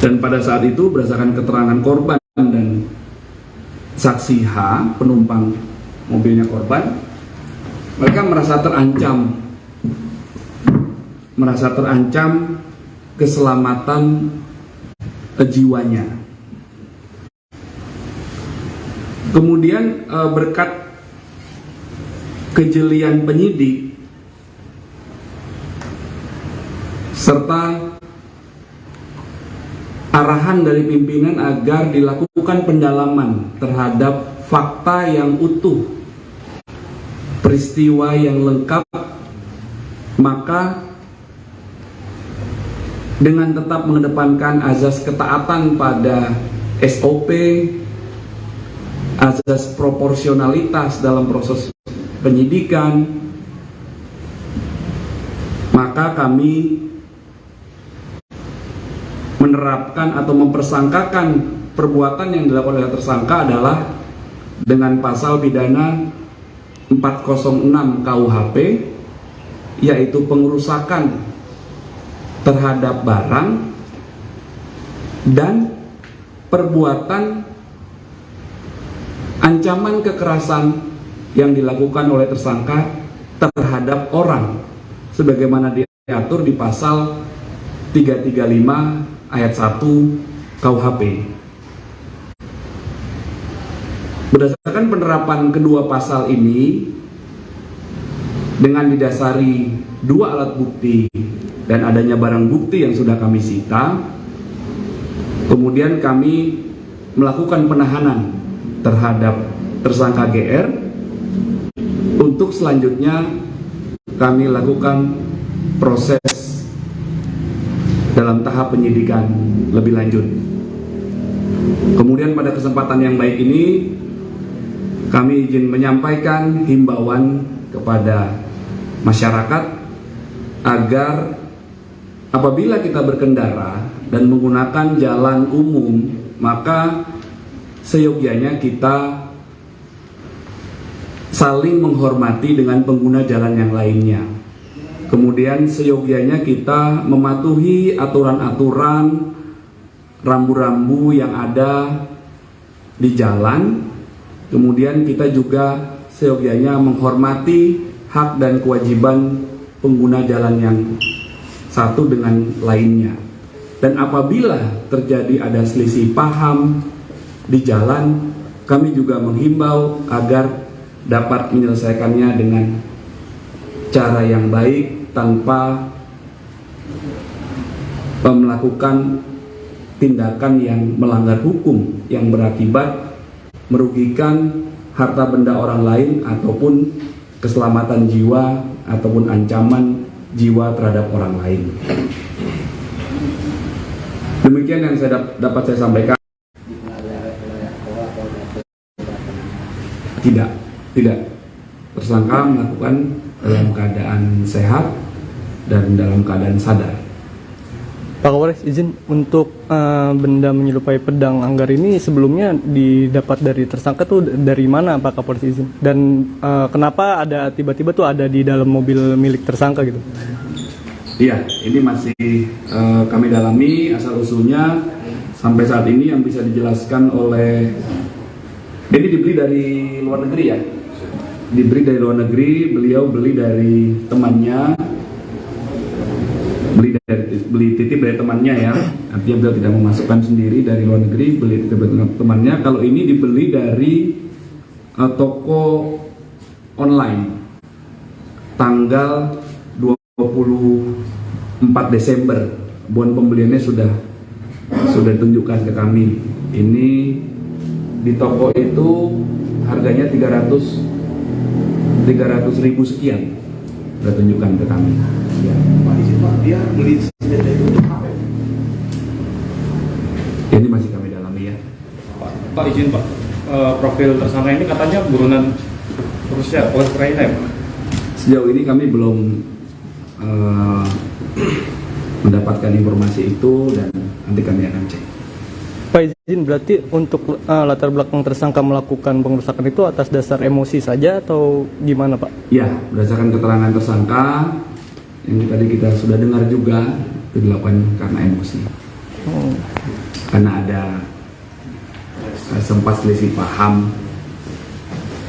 [SPEAKER 7] Dan pada saat itu berdasarkan keterangan korban dan saksi H, penumpang mobilnya korban, mereka merasa terancam keselamatan jiwanya. Kemudian berkat kejelian penyidik serta arahan dari pimpinan agar dilakukan pendalaman terhadap fakta yang utuh, peristiwa yang lengkap, maka dengan tetap mengedepankan azas ketaatan pada SOP, azas proporsionalitas dalam proses penyidikan, maka kami menerapkan atau mempersangkakan perbuatan yang dilakukan oleh tersangka adalah dengan pasal pidana 406 KUHP, yaitu pengerusakan terhadap barang dan perbuatan ancaman kekerasan yang dilakukan oleh tersangka terhadap orang sebagaimana diatur di pasal 335 ayat 1 KUHP. Berdasarkan penerapan kedua pasal ini, dengan didasari dua alat bukti dan adanya barang bukti yang sudah kami sita, kemudian kami melakukan penahanan terhadap tersangka GR. Untuk selanjutnya kami lakukan proses dalam tahap penyidikan lebih lanjut. Kemudian pada kesempatan yang baik ini kami izin menyampaikan himbauan kepada masyarakat agar apabila kita berkendara dan menggunakan jalan umum, maka seyogyanya kita saling menghormati dengan pengguna jalan yang lainnya. Kemudian seyogyanya kita mematuhi aturan-aturan rambu-rambu yang ada di jalan. Kemudian kita juga seyogyanya menghormati hak dan kewajiban pengguna jalan yang satu dengan lainnya. Dan apabila terjadi ada selisih paham di jalan, kami juga menghimbau agar dapat menyelesaikannya dengan cara yang baik tanpa melakukan tindakan yang melanggar hukum yang berakibat merugikan harta benda orang lain ataupun keselamatan jiwa ataupun ancaman jiwa terhadap orang lain. Demikian yang dapat saya sampaikan. Tidak. Tersangka melakukan dalam keadaan sehat dan dalam keadaan sadar.
[SPEAKER 5] Pak Kapolres, izin untuk benda menyerupai pedang anggar ini sebelumnya didapat dari tersangka tuh dari mana, Pak Kapolres, izin? Dan kenapa ada tiba-tiba tuh ada di dalam mobil milik tersangka gitu?
[SPEAKER 7] Iya, ini masih kami dalami asal usulnya sampai saat ini yang bisa dijelaskan oleh ini dibeli dari luar negeri ya. Dibeli dari luar negeri, beliau beli dari temannya. Beli titip dari temannya ya, artinya beliau tidak memasukkan sendiri dari luar negeri, beli titip dari temannya. Kalau ini dibeli dari toko online tanggal 24 Desember. Bon pembeliannya sudah tunjukkan ke kami. Ini di toko itu harganya 300.000 sekian, sudah tunjukkan ke kami. Ya.
[SPEAKER 4] Pak, izin Pak, dia beli senjata itu untuk apa?
[SPEAKER 7] Ini masih kami dalami ya.
[SPEAKER 9] Pak izin Pak, profil tersangka ini katanya buronan Rusia, Ukraina ya Pak?
[SPEAKER 7] Sejauh ini kami belum mendapatkan informasi itu dan nanti kami akan cek.
[SPEAKER 5] Pak izin, berarti untuk latar belakang tersangka melakukan pengerusakan itu atas dasar emosi saja atau gimana Pak?
[SPEAKER 7] Ya, berdasarkan keterangan tersangka yang tadi kita sudah dengar juga itu dilakukan karena emosi. Karena ada sempat selisih paham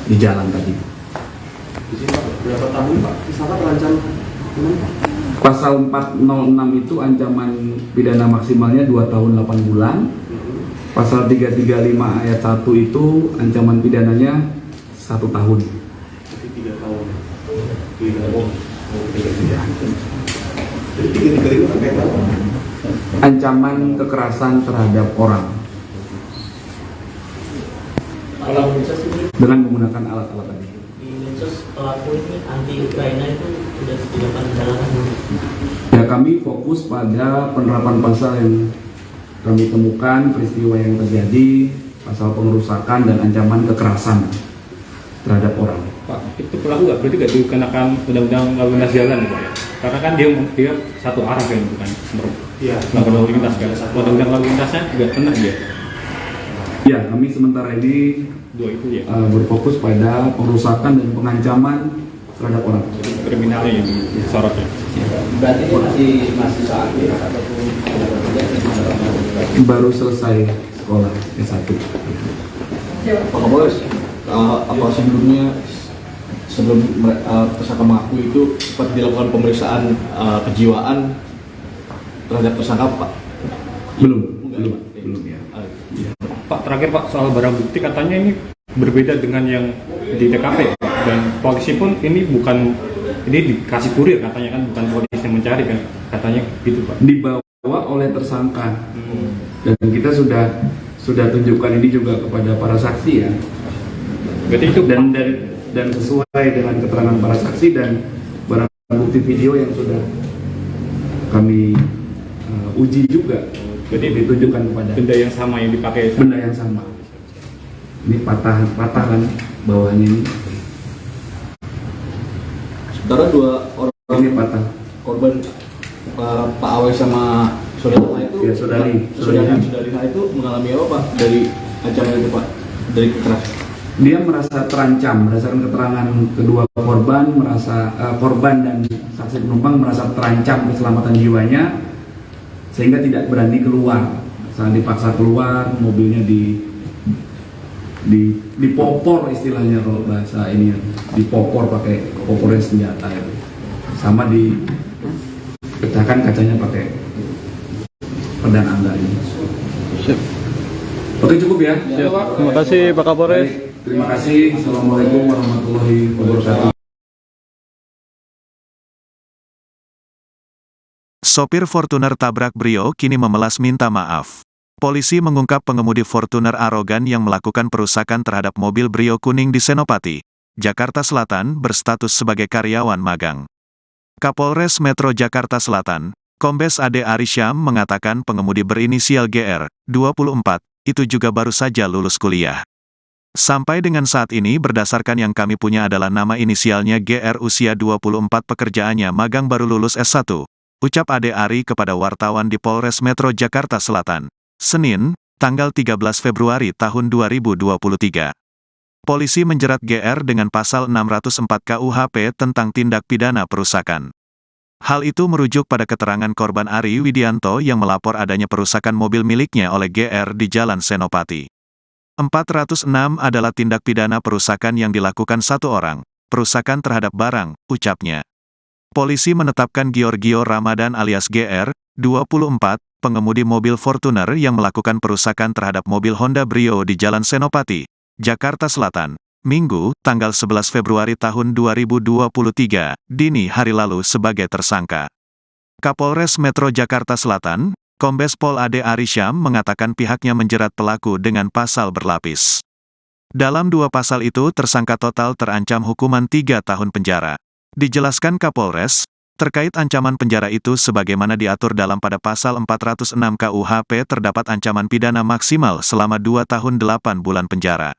[SPEAKER 7] di jalan tadi.
[SPEAKER 4] Berapa tahun Pak? Tersangka terancam
[SPEAKER 7] Pasal 406 itu ancaman pidana maksimalnya 2 tahun 8 bulan. Pasal 335 ayat 1 itu ancaman pidananya 1 tahun.
[SPEAKER 4] 3 tahun. 3 tahun. Jadi 3 itu terkait apa?
[SPEAKER 7] Ancaman kekerasan terhadap orang dengan menggunakan alat-alat tadi.
[SPEAKER 12] Di medsos pelaku ini anti Ukraina itu sudah dilakukan pendalaman.
[SPEAKER 7] Ya, kami fokus pada penerapan pasal yang kami temukan, peristiwa yang terjadi, pasal pengerusakan dan ancaman kekerasan terhadap orang.
[SPEAKER 9] Pak, itu pelaku berarti nggak dikenakan undang-undang lalu lintas jalan Pak ya? Karena kan dia satu arah kan, bukan melakukan lalu lintas kan? Undang-undang lalu lintasnya nggak kena dia?
[SPEAKER 7] Ya, kami sementara ini
[SPEAKER 9] Dua itu ya?
[SPEAKER 7] Berfokus pada pengerusakan dan pengancaman terhadap orang.
[SPEAKER 9] Kriminalnya yang disorotnya.
[SPEAKER 13] Berarti ini masih aktif ataupun
[SPEAKER 7] Baru selesai sekolah S1.
[SPEAKER 6] Pak Kapolres, apa sebelumnya sebelum tersangka mengaku itu sempat dilakukan pemeriksaan kejiwaan terhadap tersangka Pak?
[SPEAKER 7] Belum ya.
[SPEAKER 9] Pak, terakhir Pak, soal barang bukti katanya ini berbeda dengan yang di TKP dan polisi pun ini dikasih kurir katanya kan, bukan polisi yang mencari kan, katanya gitu Pak.
[SPEAKER 7] Dibawa oleh tersangka dan kita sudah tunjukkan ini juga kepada para saksi ya.
[SPEAKER 9] Berarti itu
[SPEAKER 7] dan sesuai dengan keterangan para saksi dan barang bukti video yang sudah kami uji juga. Jadi ditunjukkan kepada
[SPEAKER 9] benda yang sama yang dipakai.
[SPEAKER 7] Benda yang sama. Ini patah kan bawahnya ini.
[SPEAKER 6] Saudara, 2 orang
[SPEAKER 7] ini patah.
[SPEAKER 6] Korban Pak Awe sama saudara itu
[SPEAKER 7] ya, saudari
[SPEAKER 6] itu mengalami apa Pak dari ancaman itu Pak, dari kekerasan?
[SPEAKER 7] Dia merasa terancam berdasarkan keterangan kedua korban, korban dan saksi penumpang merasa terancam keselamatan jiwanya sehingga tidak berani keluar. Saat dipaksa keluar, mobilnya dipopor istilahnya kalau bahasa ini, dipopor pakai poporan senjata itu. Sama dipecahkan kacanya pakai pedang anggar ini. Oke, cukup ya.
[SPEAKER 5] Terima kasih Pak Kapolres.
[SPEAKER 7] Terima kasih. Assalamualaikum warahmatullahi wabarakatuh.
[SPEAKER 1] Sopir Fortuner tabrak Brio kini memelas minta maaf. Polisi mengungkap pengemudi Fortuner arogan yang melakukan perusakan terhadap mobil Brio kuning di Senopati, Jakarta Selatan berstatus sebagai karyawan magang. Kapolres Metro Jakarta Selatan, Kombes Ade Arisyam mengatakan pengemudi berinisial GR, 24, itu juga baru saja lulus kuliah. Sampai dengan saat ini berdasarkan yang kami punya adalah nama inisialnya GR usia 24 pekerjaannya magang baru lulus S1, ucap Ade Ari kepada wartawan di Polres Metro Jakarta Selatan, Senin, tanggal 13 Februari tahun 2023. Polisi menjerat GR dengan pasal 604 KUHP tentang tindak pidana perusakan. Hal itu merujuk pada keterangan korban Ari Widianto yang melapor adanya perusakan mobil miliknya oleh GR di Jalan Senopati. 406 adalah tindak pidana perusakan yang dilakukan satu orang, perusakan terhadap barang, ucapnya. Polisi menetapkan Giorgio Ramadan alias GR, 24, pengemudi mobil Fortuner yang melakukan perusakan terhadap mobil Honda Brio di Jalan Senopati, Jakarta Selatan, Minggu, tanggal 11 Februari tahun 2023, dini hari lalu sebagai tersangka. Kapolres Metro Jakarta Selatan, Kombes Pol Ade Arisyam mengatakan pihaknya menjerat pelaku dengan pasal berlapis. Dalam dua pasal itu tersangka total terancam hukuman 3 tahun penjara. Dijelaskan Kapolres, terkait ancaman penjara itu sebagaimana diatur dalam pada pasal 406 KUHP terdapat ancaman pidana maksimal selama 2 tahun 8 bulan penjara.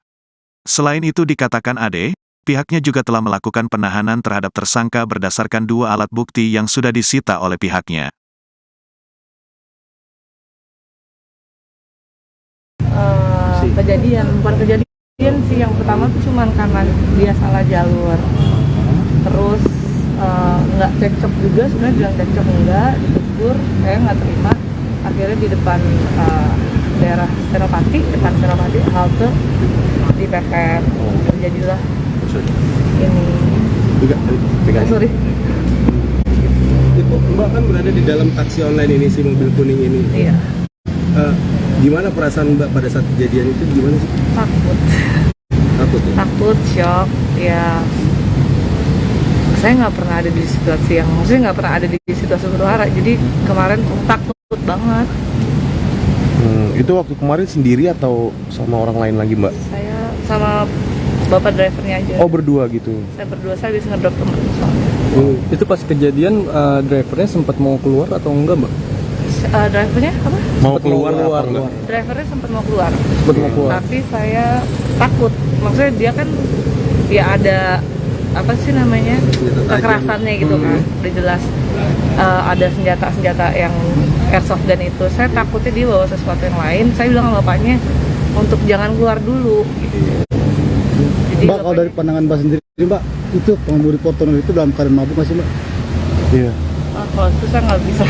[SPEAKER 1] Selain itu dikatakan Ade, pihaknya juga telah melakukan penahanan terhadap tersangka berdasarkan 2 alat bukti yang sudah disita oleh pihaknya.
[SPEAKER 2] Bukan kejadian sih, yang pertama tuh cuman karena dia salah jalur. Terus nggak cekcok juga, sebenarnya bilang cekcok enggak, ditegur, saya nggak terima. Akhirnya di depan daerah Senopati, depan Senopati, halte di pepet. Terjadilah ini. Sorry.
[SPEAKER 3] Itu Mbak kan berada di dalam taksi online ini, si mobil kuning ini.
[SPEAKER 2] Iya.
[SPEAKER 3] Gimana perasaan Mbak pada saat kejadian itu, gimana sih?
[SPEAKER 2] Takut.
[SPEAKER 3] Takut ya?
[SPEAKER 2] Takut, shock, ya. Saya nggak pernah ada di situasi yang, maksudnya nggak pernah ada di situasi berhara, jadi kemarin takut banget.
[SPEAKER 4] Itu waktu kemarin sendiri atau sama orang lain lagi, Mbak?
[SPEAKER 2] Saya sama bapak drivernya aja.
[SPEAKER 4] Oh, berdua gitu?
[SPEAKER 2] Saya berdua, saya bisa ngedrop teman soalnya.
[SPEAKER 5] Itu pas kejadian drivernya sempat mau keluar atau enggak, Mbak?
[SPEAKER 2] Drivernya apa?
[SPEAKER 4] Mau keluar.
[SPEAKER 2] Drivernya sempat mau keluar.
[SPEAKER 5] Keluar.
[SPEAKER 2] Tapi saya takut, maksudnya dia kan ya ada apa sih namanya kekerasannya gitu kan, udah jelas ada senjata yang airsoft gun itu. Saya takutnya dia bawa sesuatu yang lain. Saya bilang sama bapaknya untuk jangan keluar dulu gitu. Jadi
[SPEAKER 6] Mbak, kalau dari pandangan Mbak sendiri Mbak, itu pengemudi Fortuner itu dalam keadaan mabuk nggak sih Mbak?
[SPEAKER 4] Iya.
[SPEAKER 2] Kalau itu saya nggak bisa,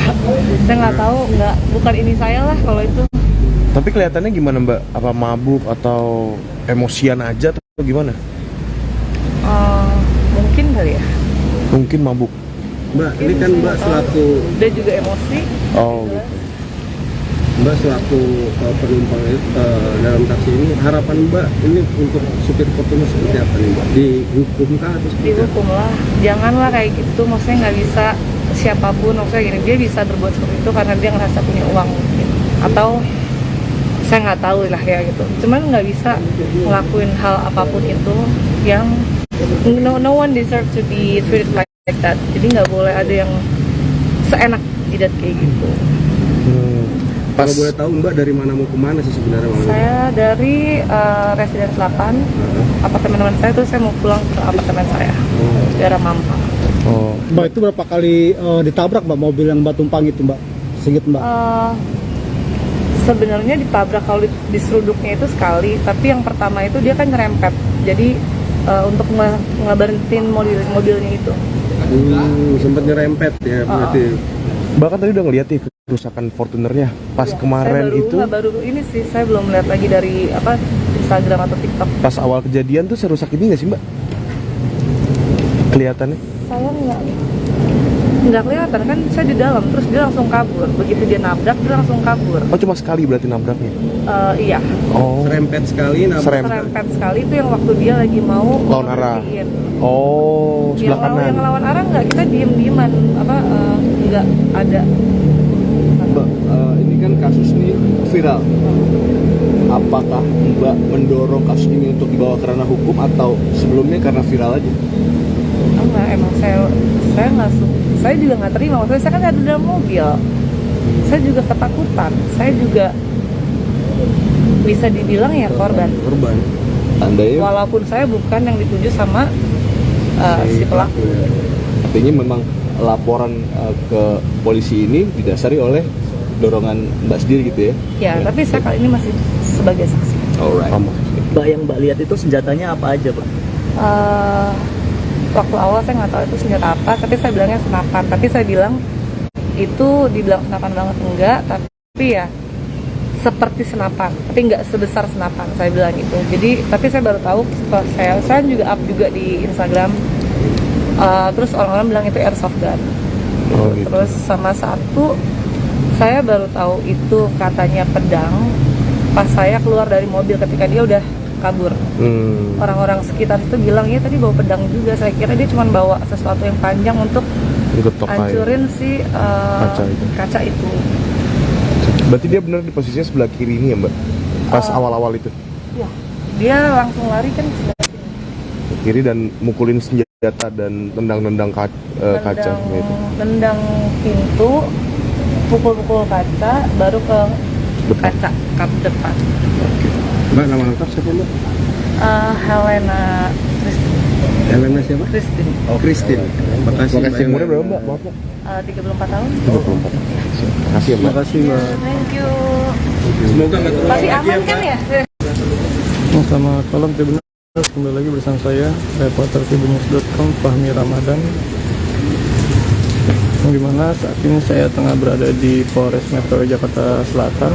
[SPEAKER 2] saya nggak tahu, bukan ini saya lah kalau itu.
[SPEAKER 4] Tapi kelihatannya gimana Mbak? Apa mabuk atau emosian aja atau gimana?
[SPEAKER 2] Mungkin kali ya.
[SPEAKER 4] Mungkin mabuk.
[SPEAKER 3] Mbak, ini kan Mbak selaku...
[SPEAKER 2] Dia juga emosi.
[SPEAKER 4] Oh gitu.
[SPEAKER 3] Mbak selaku penumpang dalam taksi ini, harapan Mbak ini untuk supir Fortuner seperti apa nih Mbak? Dihukumkah atau seperti apa?
[SPEAKER 2] Dihukum lah, janganlah kayak gitu. Maksudnya nggak bisa siapapun, maksudnya gini, dia bisa berbuat seperti itu karena dia ngerasa punya uang mungkin. Atau saya nggak tahu lah ya gitu. Cuman nggak bisa ngelakuin hal apapun itu yang no one deserve to be treated like that. Jadi nggak boleh ada yang seenak jidat kayak gitu.
[SPEAKER 3] Kalau boleh tahu Mbak dari mana mau kemana sih sebenarnya?
[SPEAKER 2] Saya dari Residen Selatan, apartemen teman saya, terus saya mau pulang ke apartemen saya, daerah Mampang.
[SPEAKER 6] Mbak, itu berapa kali ditabrak Mbak mobil yang Mbak tumpang itu Mbak? Sedikit Mbak.
[SPEAKER 2] Sebenarnya ditabrak kalau di seruduknya itu sekali, tapi yang pertama itu dia kan nyerempet, jadi untuk ngeberhentiin mobilnya itu.
[SPEAKER 3] Sempat nyerempet ya berarti.
[SPEAKER 4] Bahkan tadi udah ngeliat nih kerusakan Fortunernya pas ya, kemarin itu.
[SPEAKER 2] Baru ini sih, saya belum lihat lagi dari Instagram atau TikTok.
[SPEAKER 4] Pas awal kejadian tuh serusak ini nggak sih Mbak? Kelihatannya?
[SPEAKER 2] Saya nggak kelihatan kan, saya di dalam, terus dia langsung kabur. Begitu dia nabrak, dia langsung kabur.
[SPEAKER 4] Oh, cuma sekali berarti nabraknya?
[SPEAKER 2] Iya.
[SPEAKER 4] Oh.
[SPEAKER 3] Serempet sekali,
[SPEAKER 2] serempet sekali itu yang waktu dia lagi mau
[SPEAKER 4] lawan arah. Oh, sebelah kanan.
[SPEAKER 2] Yang lawan arah nggak, kita diem-dieman, nggak ada
[SPEAKER 4] Mbak, ini kan kasus nih viral. Apakah Mbak mendorong kasus ini untuk dibawa ke ranah hukum atau sebelumnya karena viral aja?
[SPEAKER 2] Enggak, emang saya nggak suka. Saya juga nggak terima. Maksudnya saya kan ada dalam mobil. Saya juga ketakutan. Saya juga bisa dibilang ya korban.
[SPEAKER 4] Andai
[SPEAKER 2] Walaupun saya bukan yang dituju sama si pelaku.
[SPEAKER 4] artinya memang laporan ke polisi ini didasari oleh dorongan Mbak sendiri gitu ya?
[SPEAKER 2] Ya, tapi saya kali ini masih sebagai saksi.
[SPEAKER 4] Alright.
[SPEAKER 12] Mbak, yang Mbak lihat itu senjatanya apa aja, Pak?
[SPEAKER 2] Waktu awal saya nggak tahu itu senjata apa, tapi saya bilangnya senapan. Tapi saya bilang itu dibilang senapan banget enggak, tapi ya seperti senapan, tapi nggak sebesar senapan. Saya bilang gitu. Jadi, tapi saya baru tahu setelah saya juga up juga di Instagram. Terus orang-orang bilang itu airsoft gun.
[SPEAKER 4] Gitu.
[SPEAKER 2] Terus sama satu, saya baru tahu itu katanya pedang pas saya keluar dari mobil ketika dia udah kabur. Orang-orang sekitar itu bilang ya tadi bawa pedang juga. Saya kira dia cuma bawa sesuatu yang panjang untuk hancurin si kaca itu.
[SPEAKER 4] Berarti dia benar di posisinya sebelah kiri ini ya Mbak? Pas awal-awal itu?
[SPEAKER 2] Iya, dia langsung lari kan ke
[SPEAKER 4] kiri dan mukulin senjata dan tendang-tendang kaca gitu.
[SPEAKER 2] Tendang pintu, pukul-pukul kaca, baru ke kaca kap depan.
[SPEAKER 3] Mbak, nama lengkap siapa Mbak?
[SPEAKER 2] Helena Christine.
[SPEAKER 3] Helena siapa?
[SPEAKER 2] Christine.
[SPEAKER 3] Oh, Christine. Makasih.
[SPEAKER 4] Makasih. Umurnya berapa Mbak? Maaf Mbak.
[SPEAKER 2] 34 tahun.
[SPEAKER 4] 34. Makasih ya Mbak.
[SPEAKER 3] Makasih Mbak.
[SPEAKER 2] Thank you.
[SPEAKER 3] Semoga nggak terulang
[SPEAKER 2] Masih
[SPEAKER 3] lagi
[SPEAKER 2] aman
[SPEAKER 3] ya
[SPEAKER 2] kan
[SPEAKER 3] Mbak.
[SPEAKER 2] ya?
[SPEAKER 5] Selamat malam Tribuners, kembali lagi bersama saya reporter tribunnews.com Fahmi Ramadan, yang dimana saat ini saya tengah berada di Polres Metro Jakarta Selatan,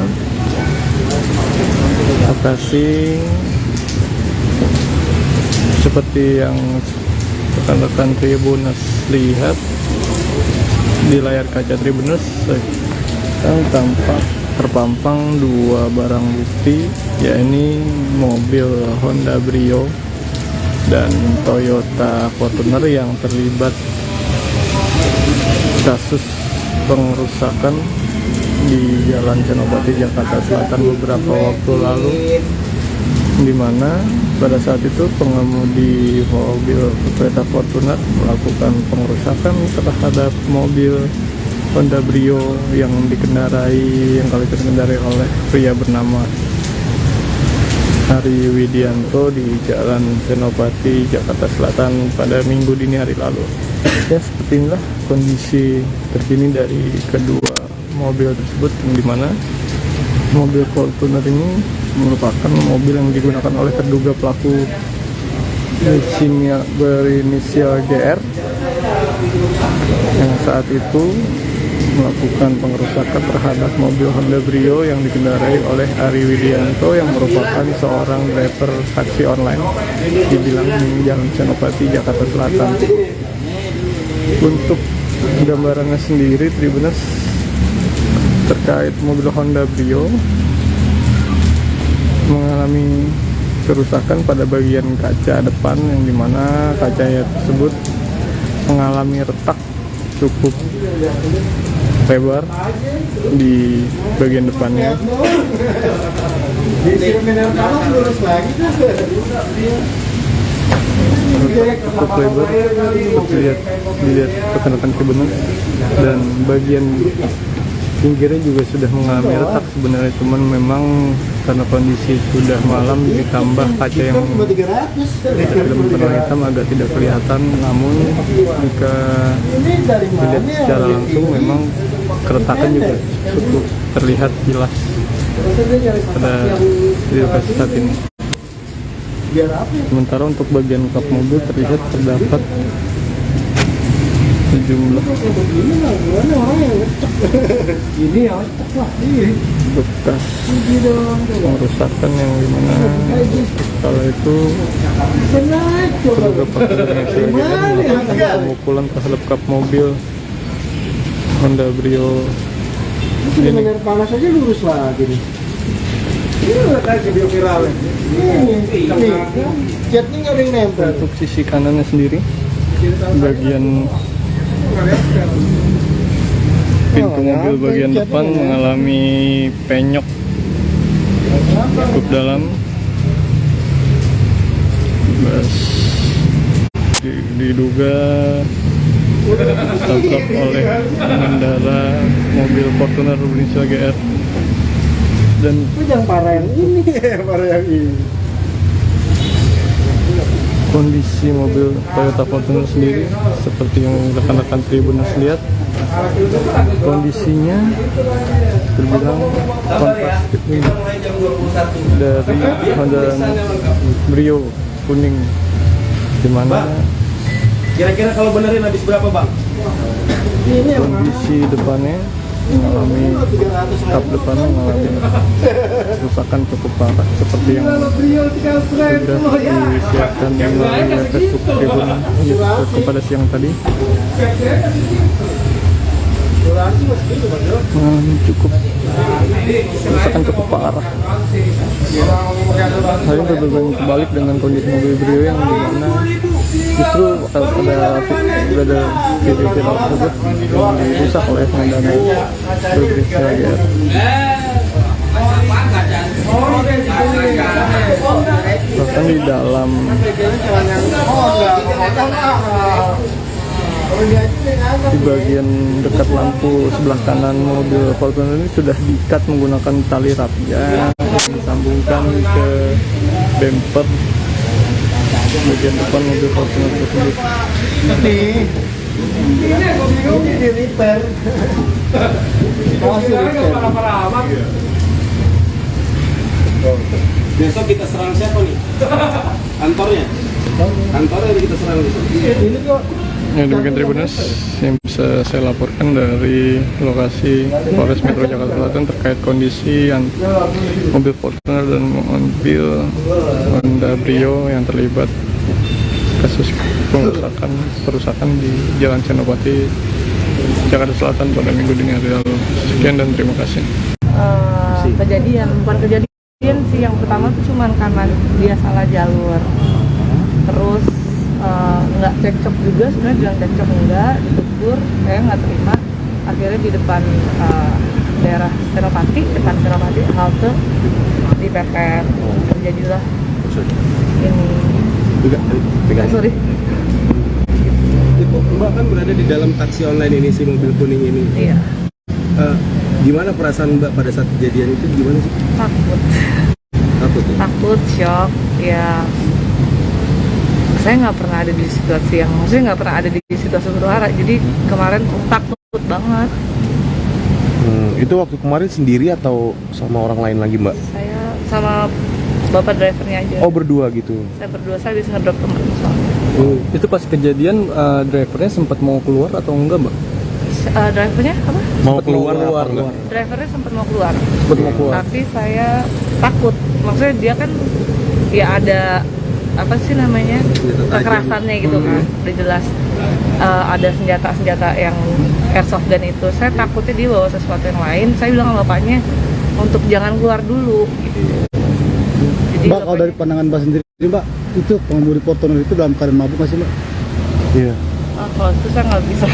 [SPEAKER 5] lokasi seperti yang rekan-rekan Tribuners lihat di layar kaca Tribuners. Sekarang tampak terpampang dua barang bukti, yakni mobil Honda Brio dan Toyota Fortuner yang terlibat kasus pengerusakan di Jalan Senopati Jakarta Selatan beberapa waktu lalu, di mana pada saat itu pengemudi mobil Toyota Fortuner melakukan pengerusakan terhadap mobil Honda Brio yang kali dikendarai oleh pria bernama Ari Widianto di Jalan Senopati Jakarta Selatan pada Minggu dini hari lalu. Ya, seperti inilah kondisi terkini dari kedua mobil tersebut, yang dimana mobil Fortuner ini merupakan mobil yang digunakan oleh terduga pelaku berinisial GR yang saat itu melakukan pengerusakan terhadap mobil Honda Brio yang dikendarai oleh Ari Widianto yang merupakan seorang driver taksi online di bilangan Jalan Senopati Jakarta Selatan. Untuk gambarannya sendiri, Tribuners, terkait mobil Honda Brio mengalami kerusakan pada bagian kaca depan, yang dimana kacanya tersebut mengalami retak cukup lebar di bagian depannya. Cukup lebar, dilihat rekan-rekan Tribuners, dan bagian pinggirnya juga sudah mengalami retak sebenarnya, cuman memang karena kondisi sudah malam ditambah kaca yang film hitam agak tidak kelihatan, namun jika dilihat secara langsung memang keretakan juga cukup terlihat jelas pada di lokasi saat ini. Sementara untuk bagian kap mobil terlihat terdapat sejumlah bekas pengerusakan, yang dimana kala itu terduga pelaku melakukan pemukulan terhadap kap mobil Honda Brio ini.
[SPEAKER 6] Panas aja lurus lagi nih. Ini kayak video viral ini. Catnya nggak ada yang nempel.
[SPEAKER 5] Untuk sisi kanannya sendiri, bagian pintu mobil bagian depan mengalami penyok cukup dalam. Diduga ditabrak oleh pengendara mobil Fortuner berinisial GR. Dan
[SPEAKER 6] itu yang parah yang ini, parah yang ini.
[SPEAKER 5] Kondisi mobil Toyota Fortuner sendiri seperti yang rekan-rekan Tribuners lihat, kondisinya terbilang fantastik nih, dari Honda Brio kuning, dimana
[SPEAKER 13] Kira-kira kalau benerin habis berapa bang?
[SPEAKER 5] kondisi depannya mengalami kap depannya mengalami kerusakan cukup parah seperti yang sudah disiarkan melalui Facebook Tribun pada siang tadi. Cukup kerusakan cukup parah. Hal ini berbanding kebalik dengan kondisi mobil Brio yang dimana justru ada video viral tersebut yang dirusak oleh pengendara berinisial GR. Bahkan di dalam di bagian dekat lampu sebelah kanan mobil Fortuner ini sudah diikat menggunakan tali rapia yang disambungkan ke bumper bagian depan mobil Fortuner tersebut.
[SPEAKER 6] Ini di repair.
[SPEAKER 13] Besok kita serang siapa nih? Kantornya? Kantornya kita serang besok.
[SPEAKER 6] Ini kok.
[SPEAKER 5] Ya, demikian Tribuners yang bisa saya laporkan dari lokasi Polres Metro Jakarta Selatan terkait kondisi yang mobil Fortuner dan mobil Honda Brio yang terlibat kasus perusakan di Jalan Senopati, Jakarta Selatan pada minggu dini hari lalu. Sekian dan terima kasih.
[SPEAKER 2] Bukan kejadian sih, yang pertama tuh cuman karena dia salah jalur, terus nggak cekcok juga, sebenarnya bilang cekcok enggak, ditegur, saya nggak terima. Akhirnya di depan daerah Senopati, halte dipepet, terjadilah ini. Sorry.
[SPEAKER 3] Itu Mbak kan berada di dalam taksi online ini, si mobil kuning ini.
[SPEAKER 2] Iya.
[SPEAKER 3] Gimana perasaan Mbak pada saat kejadian itu, gimana sih?
[SPEAKER 2] Takut.
[SPEAKER 3] Takut ya?
[SPEAKER 2] Takut, shock, ya. Saya nggak pernah ada di situasi yang, maksudnya nggak pernah ada di situasi berhara, jadi kemarin takut banget.
[SPEAKER 4] Itu waktu kemarin sendiri atau sama orang lain lagi Mbak?
[SPEAKER 2] Saya sama bapak drivernya aja.
[SPEAKER 4] Oh, berdua gitu?
[SPEAKER 2] Saya berdua, saya bisa ngedrop teman soalnya.
[SPEAKER 5] Itu pas kejadian drivernya sempat mau keluar atau enggak Mbak?
[SPEAKER 2] Drivernya apa?
[SPEAKER 4] Mau keluar.
[SPEAKER 2] Drivernya sempat mau keluar.
[SPEAKER 5] Tapi
[SPEAKER 2] saya takut, maksudnya dia kan ya ada apa sih namanya, kekerasannya gitu kan, udah jelas ada senjata yang airsoft gun itu. Saya takutnya dia bawa sesuatu yang lain. Saya bilang sama bapaknya untuk jangan keluar dulu gitu. Jadi
[SPEAKER 6] Mbak, kalau dari pandangan Mbak sendiri Mbak, itu pengemudi Fortuner itu dalam keadaan mabuk nggak sih Mbak?
[SPEAKER 4] Iya.
[SPEAKER 2] Kalau itu saya nggak bisa,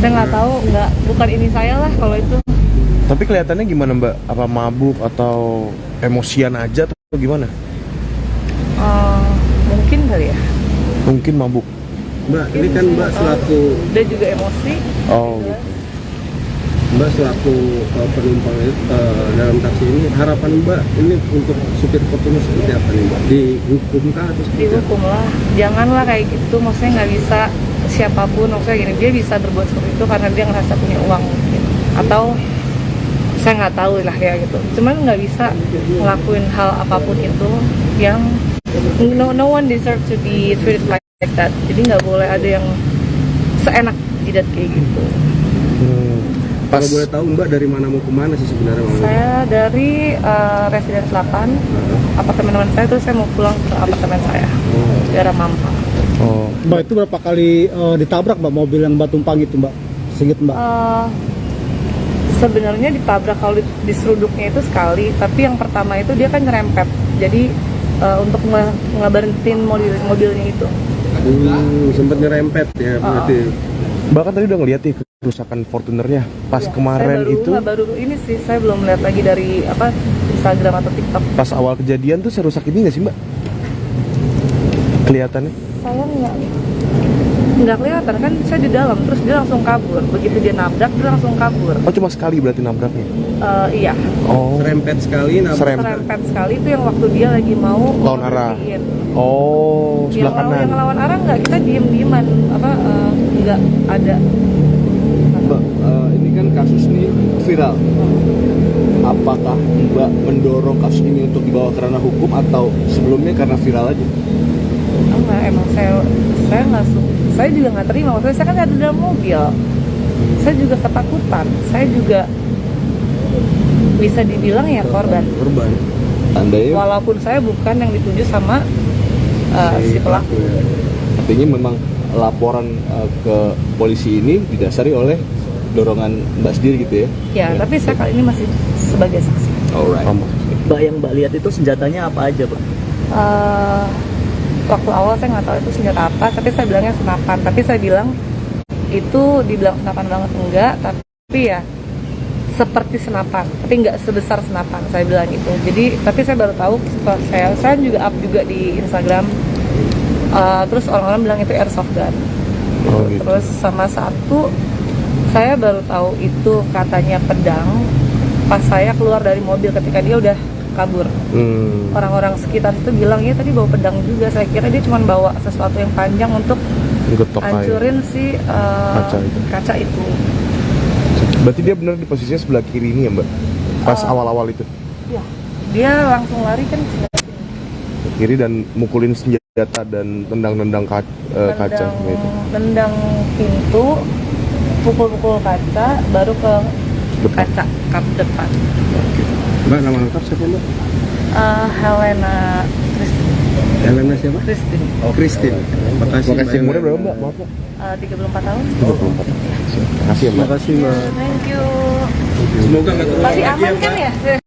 [SPEAKER 2] saya nggak tahu, bukan ini saya lah kalau itu.
[SPEAKER 4] Tapi kelihatannya gimana Mbak? Apa mabuk atau emosian aja atau gimana?
[SPEAKER 2] Mungkin kali ya.
[SPEAKER 4] Mungkin mabuk.
[SPEAKER 3] Mbak, ini kan Mbak selaku...
[SPEAKER 2] Dia juga emosi.
[SPEAKER 4] Oh gitu.
[SPEAKER 3] Mbak selaku penumpang dalam taksi ini, harapan Mbak ini untuk supir Fortuner seperti apa nih Mbak? Dihukum kah atau seperti apa?
[SPEAKER 2] Dihukum lah, janganlah kayak gitu. Maksudnya nggak bisa siapapun, maksudnya gini, dia bisa berbuat seperti itu karena dia ngerasa punya uang mungkin, atau saya nggak tahu lah ya gitu. Cuman nggak bisa ngelakuin hal apapun itu yang no one deserve to be treated like that. Jadi nggak boleh ada yang seenak jidat kayak gitu.
[SPEAKER 3] Kalau boleh tahu Mbak dari mana mau kemana sih sebenarnya?
[SPEAKER 2] Saya dari Residen 8, apartemen teman saya, terus saya mau pulang ke apartemen saya, daerah Mampang.
[SPEAKER 6] Mbak, itu berapa kali ditabrak Mbak mobil yang Mbak tumpangi itu Mbak? Seinget Mbak?
[SPEAKER 2] Sebenarnya ditabrak kalau diseruduknya itu sekali, tapi yang pertama itu dia kan nyerempet, jadi untuk ngeberhentiin mobilnya itu.
[SPEAKER 3] Sempat nyerempet ya berarti.
[SPEAKER 4] Mbak kan tadi udah ngeliat nih kerusakan Fortunernya pas
[SPEAKER 2] Ya,
[SPEAKER 4] kemarin
[SPEAKER 2] saya
[SPEAKER 4] itu.
[SPEAKER 2] baru ini sih, saya belum lihat lagi dari Instagram atau TikTok.
[SPEAKER 4] Pas awal kejadian tuh serusak ini nggak sih Mbak? Kelihatannya?
[SPEAKER 2] Saya nggak kelihatan kan, saya di dalam, terus dia langsung kabur. Begitu dia nabrak, dia langsung kabur.
[SPEAKER 4] Oh cuma sekali berarti nabraknya?
[SPEAKER 2] Iya.
[SPEAKER 4] Oh.
[SPEAKER 3] Serempet sekali,
[SPEAKER 2] Serempet sekali itu yang waktu dia lagi mau
[SPEAKER 4] lawan arah.
[SPEAKER 2] berhentiin.
[SPEAKER 4] Oh, sebelah kanan.
[SPEAKER 2] Yang lawan arah nggak, kita diem-dieman, nggak ada.
[SPEAKER 4] Mbak, ini kan kasus ini viral. Apakah Mbak mendorong kasus ini untuk dibawa ke ranah hukum atau sebelumnya karena viral aja?
[SPEAKER 2] Enggak, emang saya nggak suka. Saya juga nggak terima. Maksudnya saya kan ada dalam mobil. Saya juga ketakutan. Saya juga bisa dibilang ya korban.
[SPEAKER 4] Andai
[SPEAKER 2] Walaupun saya bukan yang dituju sama si pelaku.
[SPEAKER 4] artinya memang laporan ke polisi ini didasari oleh dorongan Mbak sendiri gitu ya?
[SPEAKER 2] Ya, tapi saya kali ini masih sebagai saksi.
[SPEAKER 4] Alright.
[SPEAKER 12] Mbak, yang Mbak lihat itu senjatanya apa aja, Pak?
[SPEAKER 2] Waktu awal saya nggak tahu itu senjata apa, tapi saya bilangnya senapan. Tapi saya bilang itu dibilang senapan banget enggak, tapi ya seperti senapan, tapi nggak sebesar senapan, saya bilang gitu. Jadi, tapi saya baru tahu setelah saya juga up juga di Instagram. Terus orang-orang bilang itu airsoft gun.
[SPEAKER 4] Oh, gitu.
[SPEAKER 2] Terus sama satu, saya baru tahu itu katanya pedang. Pas saya keluar dari mobil ketika dia udah kabur. Orang-orang sekitar itu bilang ya tadi bawa pedang juga. Saya kira dia cuma bawa sesuatu yang panjang untuk hancurin si kaca itu.
[SPEAKER 4] Berarti dia benar di posisinya sebelah kiri ini ya Mbak? Pas awal-awal itu?
[SPEAKER 2] Iya, dia langsung lari kan ke
[SPEAKER 4] kiri dan mukulin senjata dan tendang-tendang kaca gitu.
[SPEAKER 2] Tendang pintu, pukul-pukul kaca, baru ke kaca kap depan.
[SPEAKER 3] Mbak, nama lengkap siapa Mbak?
[SPEAKER 2] Helena Christine.
[SPEAKER 3] Helena siapa?
[SPEAKER 2] Christine.
[SPEAKER 3] Oh, Christine. Makasih.
[SPEAKER 4] Umurnya berapa Mbak? Maaf Mbak.
[SPEAKER 2] 34 tahun.
[SPEAKER 4] 34. Terima kasih ya Mbak.
[SPEAKER 3] Makasih Mbak.
[SPEAKER 2] Thank you.
[SPEAKER 3] Semoga nggak terulang
[SPEAKER 2] Masih
[SPEAKER 3] lagi
[SPEAKER 2] aman
[SPEAKER 3] ya
[SPEAKER 2] kan
[SPEAKER 3] Mbak.
[SPEAKER 2] ya?